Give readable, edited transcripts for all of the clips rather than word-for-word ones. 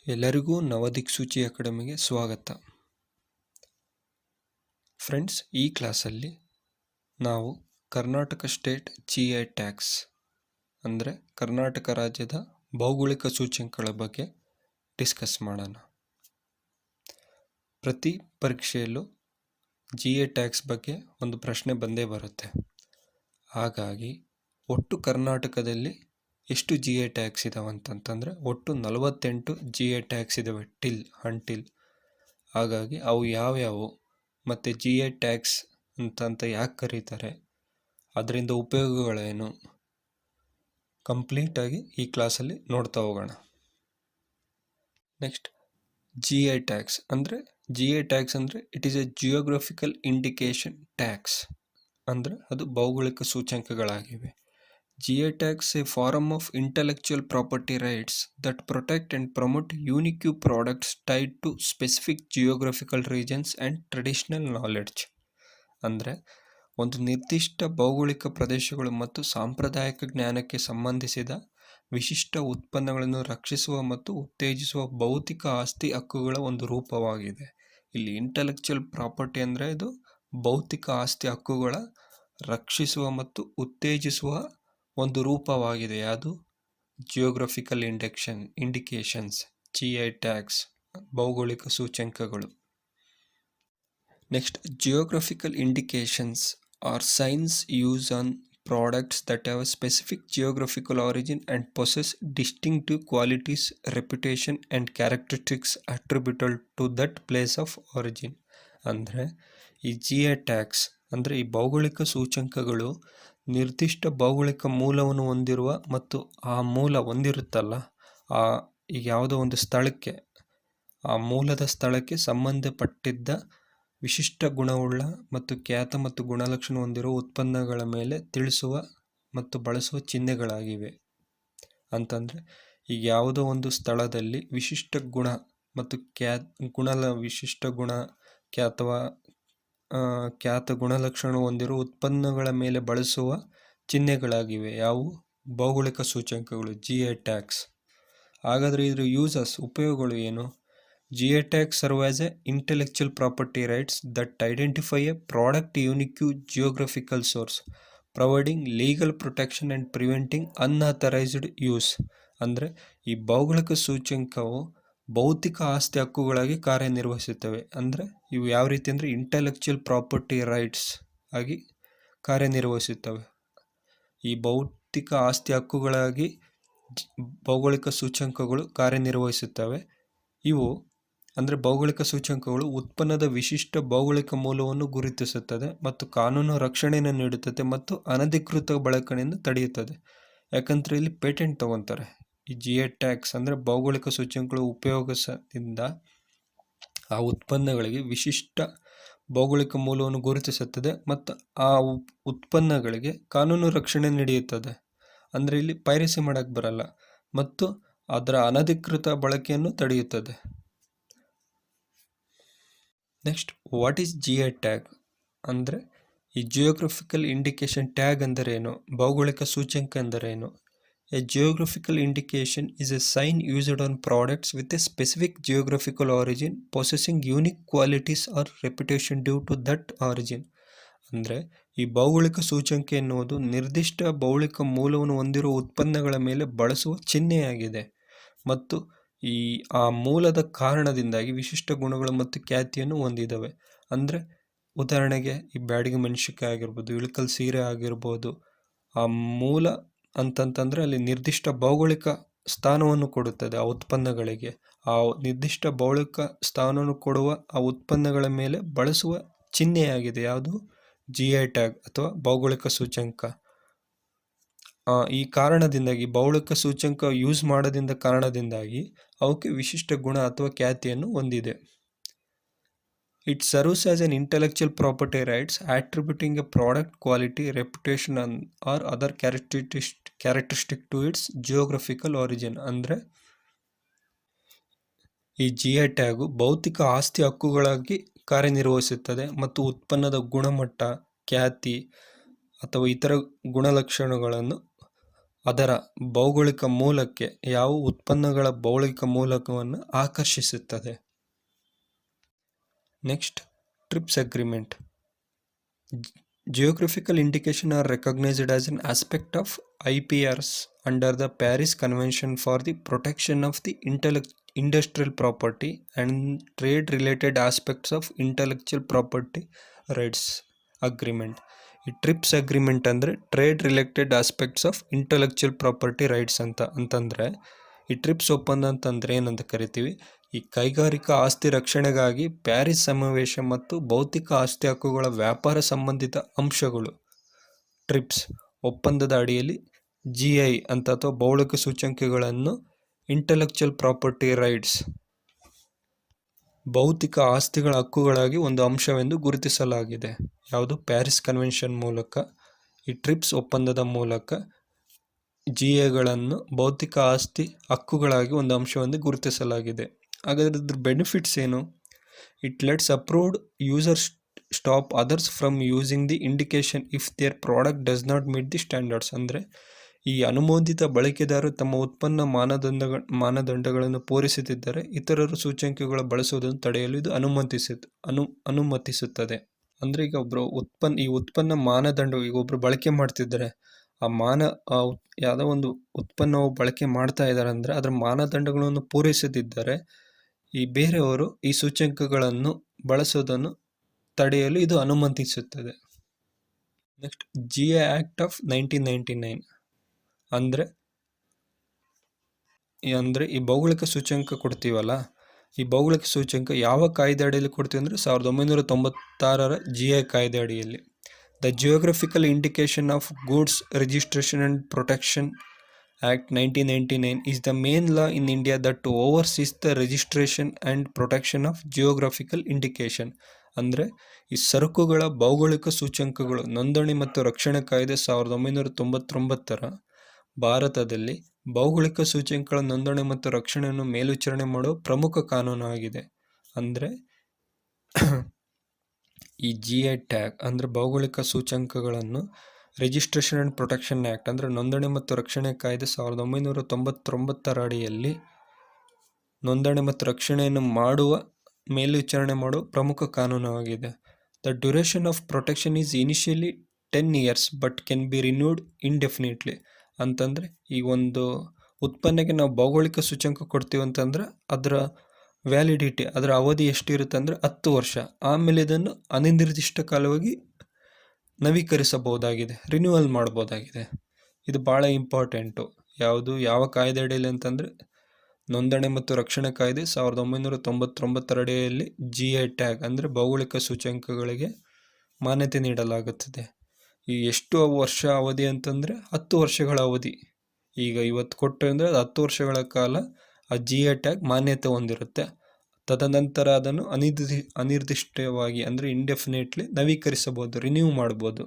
ಎಲ್ಲರಿಗೂ ನವದಿಕ್ಸೂಚಿ ಅಕಾಡೆಮಿಗೆ ಸ್ವಾಗತ. ಫ್ರೆಂಡ್ಸ್, ಈ ಕ್ಲಾಸಲ್ಲಿ ನಾವು ಕರ್ನಾಟಕ ಸ್ಟೇಟ್ GI ಟ್ಯಾಕ್ಸ್ ಅಂದರೆ ಕರ್ನಾಟಕ ರಾಜ್ಯದ ಭೌಗೋಳಿಕ ಸೂಚ್ಯಂಕಗಳ ಬಗ್ಗೆ ಡಿಸ್ಕಸ್ ಮಾಡೋಣ. ಪ್ರತಿ ಪರೀಕ್ಷೆಯಲ್ಲೂ GI ಟ್ಯಾಕ್ಸ್ ಬಗ್ಗೆ ಒಂದು ಪ್ರಶ್ನೆ ಬಂದೇ ಬರುತ್ತೆ. ಹಾಗಾಗಿ ಒಟ್ಟು ಕರ್ನಾಟಕದಲ್ಲಿ ಎಷ್ಟು GI ಟ್ಯಾಕ್ಸ್ ಇದಾವೆ ಅಂತಂತಂದರೆ ಒಟ್ಟು 48 GI ಟ್ಯಾಕ್ಸ್ ಇದ್ದಾವೆ ಅಂಟಿಲ್. ಹಾಗಾಗಿ ಅವು ಯಾವ್ಯಾವು ಮತ್ತು GI ಟ್ಯಾಕ್ಸ್ ಅಂತ ಯಾಕೆ ಕರೀತಾರೆ, ಅದರಿಂದ ಉಪಯೋಗಗಳೇನು, ಕಂಪ್ಲೀಟಾಗಿ ಈ ಕ್ಲಾಸಲ್ಲಿ ನೋಡ್ತಾ ಹೋಗೋಣ. ನೆಕ್ಸ್ಟ್, GI ಟ್ಯಾಕ್ಸ್ ಅಂದರೆ it is A geographical indication tax ಅಂದರೆ ಅದು ಭೌಗೋಳಿಕ ಸೂಚ್ಯಂಕಗಳಾಗಿವೆ. GI tax is a form of intellectual property rights that protect and promote unique products tied to specific geographical regions and traditional knowledge. ಅಂದರೆ ಒಂದು ನಿರ್ದಿಷ್ಟ ಭೌಗೋಳಿಕ ಪ್ರದೇಶಗಳು ಮತ್ತು ಸಾಂಪ್ರದಾಯಿಕ ಜ್ಞಾನಕ್ಕೆ ಸಂಬಂಧಿಸಿದ ವಿಶಿಷ್ಟ ಉತ್ಪನ್ನಗಳನ್ನು ರಕ್ಷಿಸುವ ಮತ್ತು ಉತ್ತೇಜಿಸುವ ಭೌತಿಕ ಆಸ್ತಿ ಹಕ್ಕುಗಳ ಒಂದು ರೂಪವಾಗಿದೆ. ಇಲ್ಲಿ ಇಂಟೆಲೆಕ್ಚುಯಲ್ ಪ್ರಾಪರ್ಟಿ ಅಂದರೆ ಇದು ಭೌತಿಕ ಆಸ್ತಿ ಹಕ್ಕುಗಳ ರಕ್ಷಿಸುವ ಮತ್ತು ಉತ್ತೇಜಿಸುವ ಒಂದು ರೂಪವಾಗಿದೆ. ಯಾವುದು? ಜಿಯೋಗ್ರಫಿಕಲ್ ಇಂಡಿಕೇಶನ್ಸ್, GI ಟ್ಯಾಕ್ಸ್, ಭೌಗೋಳಿಕ ಸೂಚ್ಯಂಕಗಳು. Next, geographical indications are signs use on products that have a specific geographical origin and possess distinctive qualities, reputation and characteristics attributable to that place of origin. ಅಂದರೆ ಈ GI tax ಅಂದರೆ ಈ ಭೌಗೋಳಿಕ ಸೂಚ್ಯಂಕಗಳು ನಿರ್ದಿಷ್ಟ ಭೌಗೋಳಿಕ ಮೂಲವನ್ನು ಹೊಂದಿರುವ ಮತ್ತು ಆ ಮೂಲ ಹೊಂದಿರುತ್ತಲ್ಲ, ಈಗ ಯಾವುದೋ ಒಂದು ಸ್ಥಳಕ್ಕೆ, ಆ ಮೂಲದ ಸ್ಥಳಕ್ಕೆ ಸಂಬಂಧಪಟ್ಟಿದ್ದ ವಿಶಿಷ್ಟ ಗುಣವುಳ್ಳ ಮತ್ತು ಖ್ಯಾತ ಮತ್ತು ಗುಣಲಕ್ಷಣ ಹೊಂದಿರುವ ಉತ್ಪನ್ನಗಳ ಮೇಲೆ ತಿಳಿಸುವ ಮತ್ತು ಬಳಸುವ ಚಿಹ್ನೆಗಳಾಗಿವೆ. ಅಂತಂದರೆ ಈಗ ಯಾವುದೋ ಒಂದು ಸ್ಥಳದಲ್ಲಿ ವಿಶಿಷ್ಟ ಗುಣ ಮತ್ತು ವಿಶಿಷ್ಟ ಗುಣ ಖ್ಯಾತ ಗುಣಲಕ್ಷಣ ಹೊಂದಿರುವ ಉತ್ಪನ್ನಗಳ ಮೇಲೆ ಬಳಸುವ ಚಿಹ್ನೆಗಳಾಗಿವೆ. ಯಾವುವು? ಭೌಗೋಳಿಕ ಸೂಚ್ಯಂಕಗಳು, GI ಟ್ಯಾಕ್ಸ್. ಹಾಗಾದರೆ ಇದರ ಯೂಸಸ್, ಉಪಯೋಗಗಳು ಏನು? GI tax serve as A intellectual property rights that identify A product unique geographical source, providing legal protection and preventing unauthorised use. ಅಂದರೆ ಈ ಭೌಗೋಳಿಕ ಸೂಚ್ಯಂಕವು ಭೌತಿಕ ಆಸ್ತಿ ಹಕ್ಕುಗಳಾಗಿ ಕಾರ್ಯನಿರ್ವಹಿಸುತ್ತವೆ. ಅಂದರೆ ಇವು ಯಾವ ರೀತಿ ಅಂದರೆ ಇಂಟೆಲೆಕ್ಚುಯಲ್ ಪ್ರಾಪರ್ಟಿ ರೈಟ್ಸ್ ಆಗಿ ಕಾರ್ಯನಿರ್ವಹಿಸುತ್ತವೆ. ಈ ಭೌತಿಕ ಆಸ್ತಿ ಹಕ್ಕುಗಳಾಗಿ ಭೌಗೋಳಿಕ ಸೂಚ್ಯಂಕಗಳು ಕಾರ್ಯನಿರ್ವಹಿಸುತ್ತವೆ. ಇವು ಅಂದರೆ ಭೌಗೋಳಿಕ ಸೂಚ್ಯಂಕಗಳು ಉತ್ಪನ್ನದ ವಿಶಿಷ್ಟ ಭೌಗೋಳಿಕ ಮೂಲವನ್ನು ಗುರುತಿಸುತ್ತದೆ ಮತ್ತು ಕಾನೂನು ರಕ್ಷಣೆಯನ್ನು ನೀಡುತ್ತದೆ ಮತ್ತು ಅನಧಿಕೃತ ಬಳಕೆಯನ್ನು ತಡೆಯುತ್ತದೆ. ಯಾಕಂದರೆ ಇಲ್ಲಿ ಪೇಟೆಂಟ್ ತಗೊತಾರೆ. ಈ GI ಟ್ಯಾಕ್ಸ್ ಅಂದರೆ ಭೌಗೋಳಿಕ ಸೂಚ್ಯಂಕಗಳು ಉಪಯೋಗಿಸದಿಂದ ಆ ಉತ್ಪನ್ನಗಳಿಗೆ ವಿಶಿಷ್ಟ ಭೌಗೋಳಿಕ ಮೂಲವನ್ನು ಗುರುತಿಸುತ್ತದೆ ಮತ್ತು ಆ ಉತ್ಪನ್ನಗಳಿಗೆ ಕಾನೂನು ರಕ್ಷಣೆ ನೀಡುತ್ತದೆ. ಅಂದರೆ ಇಲ್ಲಿ ಪೈರಸಿ ಮಾಡೋಕ್ಕೆ ಬರಲ್ಲ ಮತ್ತು ಅದರ ಅನಧಿಕೃತ ಬಳಕೆಯನ್ನು ತಡೆಯುತ್ತದೆ. Next, what is GI tag? ಅಂದರೆ ಈ ಜಿಯೋಗ್ರಫಿಕಲ್ ಇಂಡಿಕೇಶನ್ ಟ್ಯಾಗ್ ಅಂದರೇನು? ಭೌಗೋಳಿಕ ಸೂಚ್ಯಂಕ ಎಂದರೇನು? A geographical indication is a sign used on products with a specific geographical origin possessing unique qualities or reputation due to that origin. ಅಂದರೆ ಈ ಭೌಗೋಳಿಕ ಸೂಚ್ಯಂಕ ಎನ್ನುವುದು ನಿರ್ದಿಷ್ಟ ಭೌಗೋಳಿಕ ಮೂಲವನ್ನು ಹೊಂದಿರುವ ಉತ್ಪನ್ನಗಳ ಮೇಲೆ ಬಳಸುವ ಚಿಹ್ನೆಯಾಗಿದೆ ಮತ್ತು ಆ ಮೂಲದ ಕಾರಣದಿಂದಾಗಿ ವಿಶಿಷ್ಟ ಗುಣಗಳು ಮತ್ತು ಖ್ಯಾತಿಯನ್ನು ಹೊಂದಿದ್ದಾವೆ. ಅಂದರೆ ಉದಾಹರಣೆಗೆ ಈ ಬ್ಯಾಡಗಿ ಮೆಣಸಿನಕಾಯಿ ಆಗಿರ್ಬೋದು, ಇಳಕಲ್ ಸೀರೆ ಆಗಿರ್ಬೋದು, ಆ ಮೂಲ ಅಂತಂತಂದರೆ ಅಲ್ಲಿ ನಿರ್ದಿಷ್ಟ ಭೌಗೋಳಿಕ ಸ್ಥಾನವನ್ನು ಕೊಡುತ್ತದೆ ಆ ಉತ್ಪನ್ನಗಳಿಗೆ. ಆ ನಿರ್ದಿಷ್ಟ ಭೌಗೋಳಿಕ ಸ್ಥಾನವನ್ನು ಕೊಡುವ ಆ ಉತ್ಪನ್ನಗಳ ಮೇಲೆ ಬಳಸುವ ಚಿಹ್ನೆಯಾಗಿದೆ. ಯಾವುದು? GI ಟ್ಯಾಗ್ ಅಥವಾ ಭೌಗೋಳಿಕ ಸೂಚ್ಯಂಕ. ಈ ಕಾರಣದಿಂದಾಗಿ ಭೌಗೋಳಿಕ ಸೂಚ್ಯಂಕ ಯೂಸ್ ಮಾಡೋದ್ರಿಂದ ಕಾರಣದಿಂದಾಗಿ ಅವಕ್ಕೆ ವಿಶಿಷ್ಟ ಗುಣ ಅಥವಾ ಖ್ಯಾತಿಯನ್ನು ಹೊಂದಿದೆ. It serves as an intellectual property rights attributing a product quality, reputation or other characteristic to its geographical origin. ಅಂದರೆ ಈ GI ಟ್ಯಾಗು ಭೌತಿಕ ಆಸ್ತಿ ಹಕ್ಕುಗಳಾಗಿ ಕಾರ್ಯನಿರ್ವಹಿಸುತ್ತದೆ ಮತ್ತು ಉತ್ಪನ್ನದ ಗುಣಮಟ್ಟ, ಖ್ಯಾತಿ ಅಥವಾ ಇತರ ಗುಣಲಕ್ಷಣಗಳನ್ನು ಅದರ ಭೌಗೋಳಿಕ ಮೂಲಕ್ಕೆ ಯಾವ ಉತ್ಪನ್ನಗಳ ಭೌಗೋಳಿಕ ಮೂಲಕವನ್ನು ಆಕರ್ಷಿಸುತ್ತದೆ. Next, TRIPS agreement. Geographical indication are recognized as an aspect of IPRs under the Paris Convention for the Protection of the Industrial Property and Trade-related aspects of Intellectual Property Rights Agreement. ಈ trips agreement ಅಂದರೆ trade related aspects of intellectual property rights ಅಂತಂದರೆ ಈ trips ಒಪ್ಪಂದ ಅಂತಂದರೆ ಏನಂತ ಕರಿತೀವಿ, ಈ ಕೈಗಾರಿಕಾ ಆಸ್ತಿ ರಕ್ಷಣೆಗಾಗಿ ಪ್ಯಾರಿಸ್ ಸಮಾವೇಶ ಮತ್ತು ಭೌತಿಕ ಆಸ್ತಿ ಹಕ್ಕುಗಳ ವ್ಯಾಪಾರ ಸಂಬಂಧಿತ ಅಂಶಗಳು ಟ್ರಿಪ್ಸ್ ಒಪ್ಪಂದದ ಅಡಿಯಲ್ಲಿ GI ಅಂತ ಅಥವಾ ಭೌಗೋಳಿಕ ಸೂಚ್ಯಂಕಗಳನ್ನು ಇಂಟೆಲೆಕ್ಚುಯಲ್ ಪ್ರಾಪರ್ಟಿ ರೈಟ್ಸ್ ಭೌತಿಕ ಆಸ್ತಿಗಳ ಹಕ್ಕುಗಳಾಗಿ ಒಂದು ಅಂಶವೆಂದು ಗುರುತಿಸಲಾಗಿದೆ. ಯಾವುದು? ಪ್ಯಾರಿಸ್ ಕನ್ವೆನ್ಷನ್ ಮೂಲಕ, ಈ ಟ್ರಿಪ್ಸ್ ಒಪ್ಪಂದದ ಮೂಲಕ GIಗಳನ್ನು ಭೌತಿಕ ಆಸ್ತಿ ಹಕ್ಕುಗಳಾಗಿ ಒಂದು ಅಂಶವೆಂದು ಗುರುತಿಸಲಾಗಿದೆ. ಹಾಗಾದ್ರೆ ಇದ್ರ ಬೆನಿಫಿಟ್ಸ್ ಏನು? It lets approved users stop others from using the indication if their product does not meet the standards. ಅಂದರೆ ಈ ಅನುಮೋದಿತ ಬಳಕೆದಾರರು ತಮ್ಮ ಉತ್ಪನ್ನ ಮಾನದಂಡಗಳನ್ನು ಪೂರೈಸುತ್ತಿದ್ದರೆ ಇತರರು ಸೂಚ್ಯಂಕಗಳು ಬಳಸುವುದನ್ನು ತಡೆಯಲು ಇದು ಅನುಮತಿಸುತ್ತದೆ. ಅಂದರೆ ಈಗ ಈ ಉತ್ಪನ್ನ ಮಾನದಂಡ, ಈಗ ಒಬ್ರು ಬಳಕೆ ಮಾಡ್ತಿದ್ದಾರೆ, ಯಾವುದೋ ಒಂದು ಉತ್ಪನ್ನವು ಬಳಕೆ ಮಾಡ್ತಾ ಇದ್ದಾರೆ ಅಂದರೆ ಅದರ ಮಾನದಂಡಗಳನ್ನು ಪೂರೈಸದಿದ್ದರೆ ಈ ಬೇರೆಯವರು ಈ ಸೂಚ್ಯಂಕಗಳನ್ನು ಬಳಸೋದನ್ನು ತಡೆಯಲು ಇದು ಅನುಮತಿಸುತ್ತದೆ. ನೆಕ್ಸ್ಟ್, GI ಆಕ್ಟ್ ಆಫ್ 1999 ಅಂದರೆ ಈ ಭೌಗೋಳಿಕ ಸೂಚ್ಯಂಕ ಕೊಡ್ತೀವಲ್ಲ, ಈ ಭೌಗೋಳಿಕ ಸೂಚ್ಯಂಕ ಯಾವ ಕಾಯ್ದೆ ಅಡಿಯಲ್ಲಿ ಕೊಡ್ತೀವಿ ಅಂದರೆ 1996ರ GI ಕಾಯ್ದೆ ಅಡಿಯಲ್ಲಿ. The geographical indication of goods registration and protection act 1999 is the main law in India that oversees the registration and protection of geographical indication. ಅಂದರೆ ಈ ಸರಕುಗಳ ಭೌಗೋಳಿಕ ಸೂಚ್ಯಂಕಗಳು ನೋಂದಣಿ ಮತ್ತು ರಕ್ಷಣೆ ಕಾಯ್ದೆ 1999ರ ಭಾರತದಲ್ಲಿ ಭೌಗೋಳಿಕ ಸೂಚ್ಯಂಕಗಳ ನೋಂದಣಿ ಮತ್ತು ರಕ್ಷಣೆಯನ್ನು ಮೇಲ್ವಿಚಾರಣೆ ಮಾಡುವ ಪ್ರಮುಖ ಕಾನೂನು ಆಗಿದೆ. ಅಂದರೆ ಈ GI ಟ್ಯಾಗ್ ಅಂದರೆ ಭೌಗೋಳಿಕ ಸೂಚ್ಯಂಕಗಳನ್ನು ರಿಜಿಸ್ಟ್ರೇಷನ್ ಆ್ಯಂಡ್ ಪ್ರೊಟೆಕ್ಷನ್ ಆ್ಯಕ್ಟ್ ಅಂದರೆ ನೋಂದಣಿ ಮತ್ತು ರಕ್ಷಣೆ ಕಾಯ್ದೆ 1999ರ ಅಡಿಯಲ್ಲಿ ನೋಂದಣಿ ಮತ್ತು ರಕ್ಷಣೆಯನ್ನು ಮೇಲ್ವಿಚಾರಣೆ ಮಾಡುವ ಪ್ರಮುಖ ಕಾನೂನಾಗಿದೆ. The duration of protection is initially 10 years but can be renewed indefinitely. ಅಂತಂದರೆ ಈ ಒಂದು ಉತ್ಪನ್ನಕ್ಕೆ ನಾವು ಭೌಗೋಳಿಕ ಸೂಚ್ಯಂಕ ಕೊಡ್ತೀವಿ ಅಂತಂದರೆ ಅದರ ವ್ಯಾಲಿಡಿಟಿ, ಅದರ ಅವಧಿ ಎಷ್ಟಿರುತ್ತೆ ಅಂದರೆ 10 ವರ್ಷ. ಆಮೇಲೆ ಇದನ್ನು ಅನಿರ್ದಿಷ್ಟ ಕಾಲವಾಗಿ ನವೀಕರಿಸಬಹುದಾಗಿದೆ, ರಿನ್ಯೂವಲ್ ಮಾಡ್ಬೋದಾಗಿದೆ. ಇದು ಭಾಳ ಇಂಪಾರ್ಟೆಂಟು. ಯಾವ ಕಾಯ್ದೆ ಅಡಿಯಲ್ಲಿ ಅಂತಂದರೆ ನೋಂದಣಿ ಮತ್ತು ರಕ್ಷಣೆ ಕಾಯ್ದೆ 1999ರ ಅಡಿಯಲ್ಲಿ GI ಟ್ಯಾಗ್ ಅಂದರೆ ಭೌಗೋಳಿಕ ಸೂಚ್ಯಂಕಗಳಿಗೆ ಮಾನ್ಯತೆ ನೀಡಲಾಗುತ್ತದೆ. ಈ ಎಷ್ಟು ವರ್ಷ ಅವಧಿ ಅಂತಂದರೆ 10 ವರ್ಷಗಳ ಅವಧಿ. ಈಗ ಇವತ್ತು ಕೊಟ್ಟರೆ ಅಂದರೆ ಅದು 10 ವರ್ಷಗಳ ಕಾಲ ಆ GI ಟ್ಯಾಗ್ ಮಾನ್ಯತೆ ಹೊಂದಿರುತ್ತೆ. ತದನಂತರ ಅದನ್ನು ಅನಿರ್ದಿಷ್ಟವಾಗಿ ಅಂದರೆ ಇಂಡೆಫಿನೇಟ್ಲಿ ನವೀಕರಿಸಬಹುದು, ರಿನ್ಯೂ ಮಾಡ್ಬೋದು.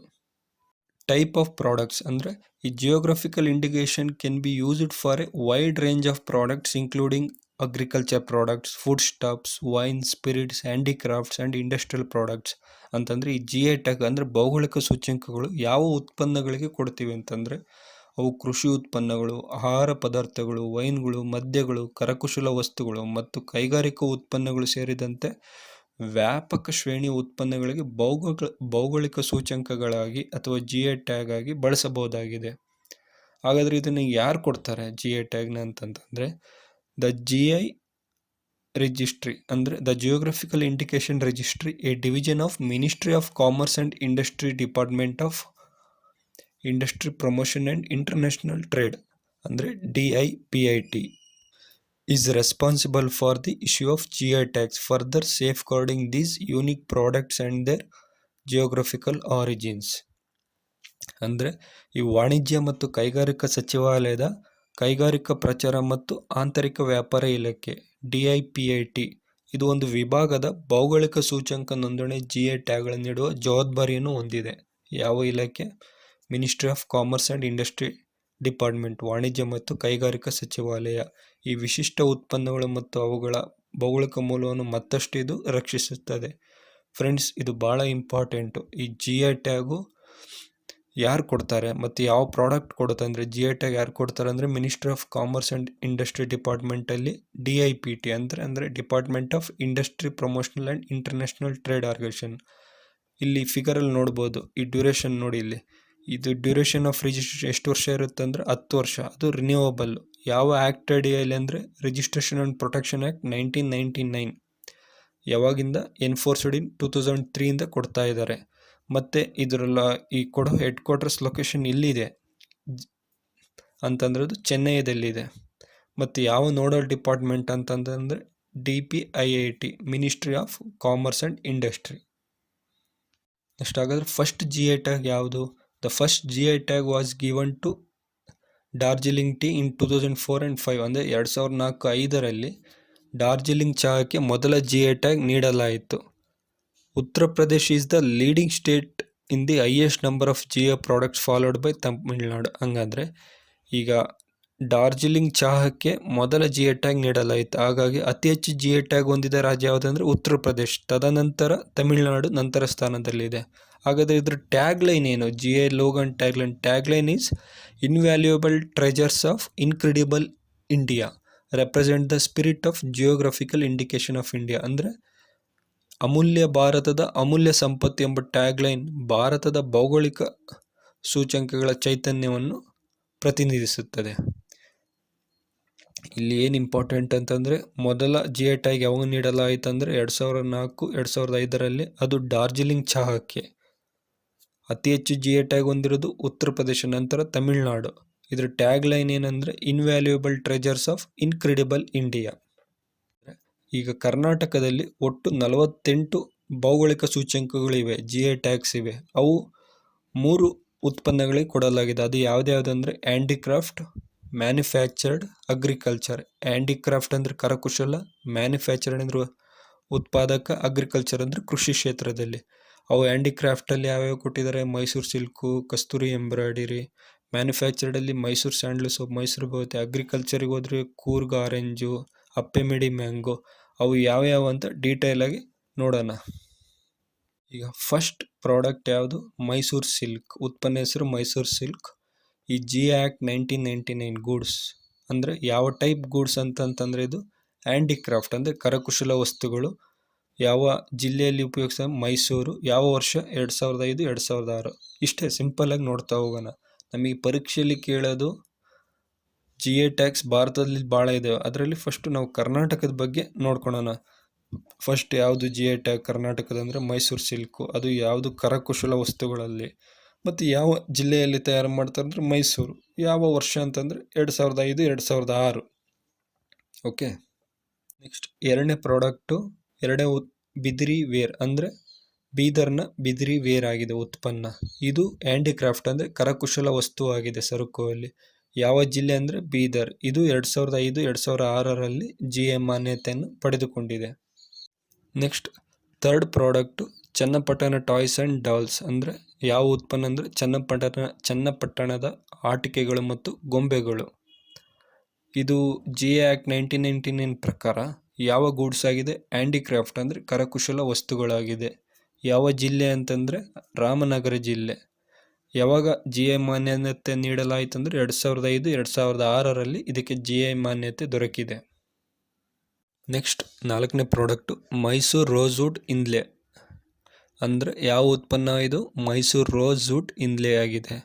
ಟೈಪ್ ಆಫ್ ಪ್ರಾಡಕ್ಟ್ಸ್ ಅಂದರೆ ಈ geographical indication can be used for a wide range of products including agriculture products, food stops, wine, spirits, handicrafts and industrial products. ಅಂತಂದರೆ ಈ GI ಟ್ಯಾಗ್ ಅಂದರೆ ಭೌಗೋಳಿಕ ಸೂಚ್ಯಂಕಗಳು ಯಾವ ಉತ್ಪನ್ನಗಳಿಗೆ ಕೊಡ್ತೀವಿ ಅಂತಂದರೆ ಅವು ಕೃಷಿ ಉತ್ಪನ್ನಗಳು, ಆಹಾರ ಪದಾರ್ಥಗಳು, ವೈನ್ಗಳು, ಮದ್ಯಗಳು, ಕರಕುಶಲ ವಸ್ತುಗಳು ಮತ್ತು ಕೈಗಾರಿಕಾ ಉತ್ಪನ್ನಗಳು ಸೇರಿದಂತೆ ವ್ಯಾಪಕ ಶ್ರೇಣಿಯ ಉತ್ಪನ್ನಗಳಿಗೆ ಭೌಗೋಳಿಕ ಸೂಚ್ಯಂಕಗಳಾಗಿ ಅಥವಾ GI ಟ್ಯಾಗ್ ಆಗಿ ಬಳಸಬಹುದಾಗಿದೆ. ಹಾಗಾದರೆ ಇದನ್ನು ಯಾರು ಕೊಡ್ತಾರೆ GI ಟ್ಯಾಗ್ನ ಅಂತಂತಂದರೆ ದ GI ರಿಜಿಸ್ಟ್ರಿ ಅಂದರೆ the geographical indication registry, A division of ministry of commerce and industry, department of industry promotion and international trade ಅಂದರೆ DIPIT is responsible for the issue of GI tags, further safeguarding these unique products and their geographical origins. ಅಂದರೆ ಈ ವಾಣಿಜ್ಯ ಮತ್ತು ಕೈಗಾರಿಕಾ ಸಚಿವಾಲಯದ ಕೈಗಾರಿಕಾ ಪ್ರಚಾರ ಮತ್ತು ಆಂತರಿಕ ವ್ಯಾಪಾರ ಇಲಾಖೆ DIPIT ಇದು ಒಂದು ವಿಭಾಗದ ಭೌಗೋಳಿಕ ಸೂಚ್ಯಂಕ ನೋಂದಣಿ GI ಟ್ಯಾಗ್ಗಳನ್ನು ನೀಡುವ ಜವಾಬ್ದಾರಿಯನ್ನು ಹೊಂದಿದೆ. ಯಾವ ಇಲಾಖೆ? Ministry of commerce and industry department, ವಾಣಿಜ್ಯ ಮತ್ತು ಕೈಗಾರಿಕಾ ಸಚಿವಾಲಯ ಈ ವಿಶಿಷ್ಟ ಉತ್ಪನ್ನಗಳು ಮತ್ತು ಅವುಗಳ ಭೌಗೋಳಿಕ ಮೂಲವನ್ನು ಮತ್ತಷ್ಟು ಇದು ರಕ್ಷಿಸುತ್ತದೆ. ಫ್ರೆಂಡ್ಸ್, ಇದು ಭಾಳ ಇಂಪಾರ್ಟೆಂಟು. ಈ GI ಟ್ಯಾಗು ಯಾರು ಕೊಡ್ತಾರೆ ಮತ್ತು ಯಾವ ಪ್ರಾಡಕ್ಟ್ ಕೊಡುತ್ತೆ ಅಂದರೆ ಜಿ ಐ ಟ್ಯಾಗ್ ಯಾರು ಕೊಡ್ತಾರೆ ಅಂದರೆ ministry of commerce and industry ಡಿಪಾರ್ಟ್ಮೆಂಟಲ್ಲಿ DIPT ಅಂದರೆ department of industry promotional and international trade organisation. ಇಲ್ಲಿ ಫಿಗರಲ್ಲಿ ನೋಡ್ಬೋದು, ಈ ಡ್ಯೂರೇಷನ್ ನೋಡಿ ಇಲ್ಲಿ, ಇದು ಡ್ಯೂರೇಷನ್ ಆಫ್ ರಿಜಿಸ್ಟ್ರೇಷನ್ ಎಷ್ಟು ವರ್ಷ ಇರುತ್ತೆ ಅಂದರೆ 10 ವರ್ಷ. ಅದು ರಿನ್ಯೂವಬಲ್. ಯಾವ ಆ್ಯಕ್ಟ್ ಅಡಿಯಲ್ಲಿ ಅಂದರೆ ರಿಜಿಸ್ಟ್ರೇಷನ್ ಆ್ಯಂಡ್ ಪ್ರೊಟೆಕ್ಷನ್ ಆ್ಯಕ್ಟ್ 1999 ಯಾವಾಗಿಂದ ಎನ್ಫೋರ್ಸ್ಡ್ ಇನ್ 2003 ಕೊಡ್ತಾ ಇದ್ದಾರೆ. ಮತ್ತು ಇದರಲ್ಲ ಈ ಕೊಡೋ ಹೆಡ್ ಕ್ವಾರ್ಟರ್ಸ್ ಲೊಕೇಶನ್ ಇಲ್ಲಿದೆ ಅಂತಂದ್ರೆ ಅದು ಚೆನ್ನೈದಲ್ಲಿದೆ. ಮತ್ತು ಯಾವ ನೋಡಲ್ ಡಿಪಾರ್ಟ್ಮೆಂಟ್ ಅಂತಂದರೆ DPIIT ministry of commerce and industry. Next ಹಾಗಾದರೆ ಫಸ್ಟ್ GI ಟ್ಯಾಗ್ ಯಾವುದು? The first GI tag was given to Darjeeling tea in 2004 and 5 ಅಂದರೆ 2004-5ರಲ್ಲಿ ಡಾರ್ಜಿಲಿಂಗ್ ಚಹಾಕ್ಕೆ ಮೊದಲ GI ಟ್ಯಾಗ್ ನೀಡಲಾಯಿತು. Uttar Pradesh is the leading state in the highest number of GI products followed by Tamil Nadu. ಹಂಗಂದರೆ ಈಗ ಡಾರ್ಜಿಲಿಂಗ್ ಚಹಾಕ್ಕೆ ಮೊದಲ GI tag ನೀಡಲಾಯಿತು. ಹಾಗಾಗಿ ಅತಿ ಹೆಚ್ಚು GI ಟ್ಯಾಗ್ ಹೊಂದಿದ ರಾಜ್ಯ ಯಾವುದಂದರೆ ಉತ್ತರ ಪ್ರದೇಶ್, ತದನಂತರ ತಮಿಳುನಾಡು ನಂತರ ಸ್ಥಾನದಲ್ಲಿದೆ. ಹಾಗಾದರೆ ಇದ್ರ ಟ್ಯಾಗ್ ಲೈನ್ ಏನು? GI ಲೋಗನ್ tag line is invaluable treasures of incredible India represent the spirit of geographical indication of India. ಅಂದರೆ ಅಮೂಲ್ಯ ಭಾರತದ ಅಮೂಲ್ಯ ಸಂಪತ್ತು ಎಂಬ ಟ್ಯಾಗ್ ಲೈನ್ ಭಾರತದ ಭೌಗೋಳಿಕ ಸೂಚ್ಯಂಕಗಳ ಚೈತನ್ಯವನ್ನು ಪ್ರತಿನಿಧಿಸುತ್ತದೆ. ಇಲ್ಲಿ ಏನು ಇಂಪಾರ್ಟೆಂಟ್ ಅಂತಂದರೆ ಮೊದಲ GI ಟ್ಯಾಗ್ ಯಾವಾಗ ನೀಡಲಾಯಿತು ಅಂದರೆ 2004-2005ರಲ್ಲಿ. ಅದು ಡಾರ್ಜಿಲಿಂಗ್ ಚಹಾಕ್ಕೆ. ಅತಿ ಹೆಚ್ಚು GI ಟ್ಯಾಗ್ ಹೊಂದಿರೋದು ಉತ್ತರ ಪ್ರದೇಶ, ನಂತರ ತಮಿಳುನಾಡು. ಇದರ ಟ್ಯಾಗ್ ಲೈನ್ ಏನಂದರೆ invaluable treasures of incredible India. ಈಗ ಕರ್ನಾಟಕದಲ್ಲಿ ಒಟ್ಟು 48 ಭೌಗೋಳಿಕ ಸೂಚ್ಯಂಕಗಳಿವೆ, GI ಟ್ಯಾಗ್ಸ್ ಇವೆ. ಅವು 3 ಉತ್ಪನ್ನಗಳಿಗೆ ಕೊಡಲಾಗಿದೆ. ಅದು ಯಾವುದ್ಯಾವುದಂದರೆ ಹ್ಯಾಂಡಿಕ್ರಾಫ್ಟ್, ಮ್ಯಾನುಫ್ಯಾಕ್ಚರ್ಡ್, ಅಗ್ರಿಕಲ್ಚರ್. ಹ್ಯಾಂಡಿಕ್ರಾಫ್ಟ್ ಅಂದರೆ ಕರಕುಶಲ, ಮ್ಯಾನುಫ್ಯಾಕ್ಚರ್ಡ್ ಅಂದರೆ ಉತ್ಪಾದಕ, ಅಗ್ರಿಕಲ್ಚರ್ ಅಂದರೆ ಕೃಷಿ ಕ್ಷೇತ್ರದಲ್ಲಿ. ಅವು ಹ್ಯಾಂಡಿಕ್ರಾಫ್ಟಲ್ಲಿ ಯಾವ್ಯಾವ ಕೊಟ್ಟಿದ್ದಾರೆ? ಮೈಸೂರು ಸಿಲ್ಕು, ಕಸ್ತೂರಿ ಎಂಬ್ರಾಯ್ಡರಿ. ಮ್ಯಾನುಫ್ಯಾಕ್ಚರ್ಡಲ್ಲಿ ಮೈಸೂರು ಸ್ಯಾಂಡಲ್ ಸೋಪ್, ಮೈಸೂರು ಭವತಿ. ಅಗ್ರಿಕಲ್ಚರಿಗೆ ಹೋದರೆ ಕೂರ್ಗ್ ಆರೆಂಜು, ಅಪ್ಪೆಮಿಡಿ ಮ್ಯಾಂಗೋ. ಅವು ಯಾವ್ಯಾವ ಅಂತ ಡೀಟೇಲಾಗಿ ನೋಡೋಣ. ಈಗ ಫಸ್ಟ್ ಪ್ರಾಡಕ್ಟ್ ಯಾವುದು? ಮೈಸೂರು ಸಿಲ್ಕ್. ಉತ್ಪನ್ನ ಹೆಸರು ಮೈಸೂರು ಸಿಲ್ಕ್. ಈ GI ಆ್ಯಕ್ಟ್ 1999 ಗೂಡ್ಸ್ ಅಂದರೆ ಯಾವ ಟೈಪ್ ಗೂಡ್ಸ್ ಅಂತಂತಂದರೆ ಇದು ಹ್ಯಾಂಡಿಕ್ರಾಫ್ಟ್ ಅಂದರೆ ಕರಕುಶಲ ವಸ್ತುಗಳು. ಯಾವ ಜಿಲ್ಲೆಯಲ್ಲಿ ಉಪಯೋಗಿಸ? ಮೈಸೂರು. ಯಾವ ವರ್ಷ? 2005-2006. ಇಷ್ಟೇ ಸಿಂಪಲ್ಲಾಗಿ ನೋಡ್ತಾ ಹೋಗೋಣ. ನಮಗೆ ಪರೀಕ್ಷೆಯಲ್ಲಿ ಕೇಳೋದು GI ಟ್ಯಾಗ್ಸ್ ಭಾರತದಲ್ಲಿ ಭಾಳ ಇದೆ. ಅದರಲ್ಲಿ ಫಸ್ಟು ನಾವು ಕರ್ನಾಟಕದ ಬಗ್ಗೆ ನೋಡ್ಕೊಳ್ಳೋಣ. ಫಸ್ಟ್ ಯಾವುದು GI ಟ್ಯಾಗ್ ಕರ್ನಾಟಕದ ಅಂದರೆ ಮೈಸೂರು ಸಿಲ್ಕು. ಅದು ಯಾವುದು? ಕರಕುಶಲ ವಸ್ತುಗಳಲ್ಲಿ. ಮತ್ತು ಯಾವ ಜಿಲ್ಲೆಯಲ್ಲಿ ತಯಾರು ಮಾಡ್ತಾರೆ ಅಂದರೆ ಮೈಸೂರು. ಯಾವ ವರ್ಷ ಅಂತಂದರೆ 2005-2006. ಓಕೆ. ನೆಕ್ಸ್ಟ್ ಎರಡನೇ ಪ್ರಾಡಕ್ಟು ಬಿದಿರಿ ವೇರ್ ಅಂದರೆ ಬೀದರ್ನ ಬಿದಿರಿ ವೇರ್ ಆಗಿದೆ ಉತ್ಪನ್ನ. ಇದು ಹ್ಯಾಂಡಿಕ್ರಾಫ್ಟ್ ಅಂದರೆ ಕರಕುಶಲ ವಸ್ತು ಆಗಿದೆ ಸರಕುವಲ್ಲಿ. ಯಾವ ಜಿಲ್ಲೆ ಅಂದರೆ ಬೀದರ್. ಇದು 2005-2006ರಲ್ಲಿ GI ಮಾನ್ಯತೆಯನ್ನು ಪಡೆದುಕೊಂಡಿದೆ. Next third product Channapatna toys and dolls ಅಂದರೆ ಯಾವ ಉತ್ಪನ್ನ ಅಂದರೆ ಚನ್ನಪಟ್ಟಣದ ಆಟಿಕೆಗಳು ಮತ್ತು ಗೊಂಬೆಗಳು. ಇದು GI ಆ್ಯಕ್ಟ್ 1999 ಪ್ರಕಾರ ಯಾವ ಗೂಡ್ಸ್ ಆಗಿದೆ? ಹ್ಯಾಂಡಿಕ್ರಾಫ್ಟ್ ಅಂದರೆ ಕರಕುಶಲ ವಸ್ತುಗಳಾಗಿದೆ. ಯಾವ ಜಿಲ್ಲೆ ಅಂತಂದರೆ ರಾಮನಗರ ಜಿಲ್ಲೆ. ಯಾವಾಗ GI ಮಾನ್ಯತೆ ನೀಡಲಾಯಿತು ಅಂದರೆ 2005-2006ರಲ್ಲಿ ಇದಕ್ಕೆ GI ಮಾನ್ಯತೆ ದೊರಕಿದೆ. ನೆಕ್ಸ್ಟ್ ನಾಲ್ಕನೇ ಪ್ರಾಡಕ್ಟು ಮೈಸೂರು ರೋಸ್ವುಡ್ ಇನ್ಲೆ ಅಂದರೆ ಯಾವ ಉತ್ಪನ್ನ ಇದು? ಮೈಸೂರು ರೋಸ್ವುಡ್ ಇನ್ಲೆ ಆಗಿದೆ.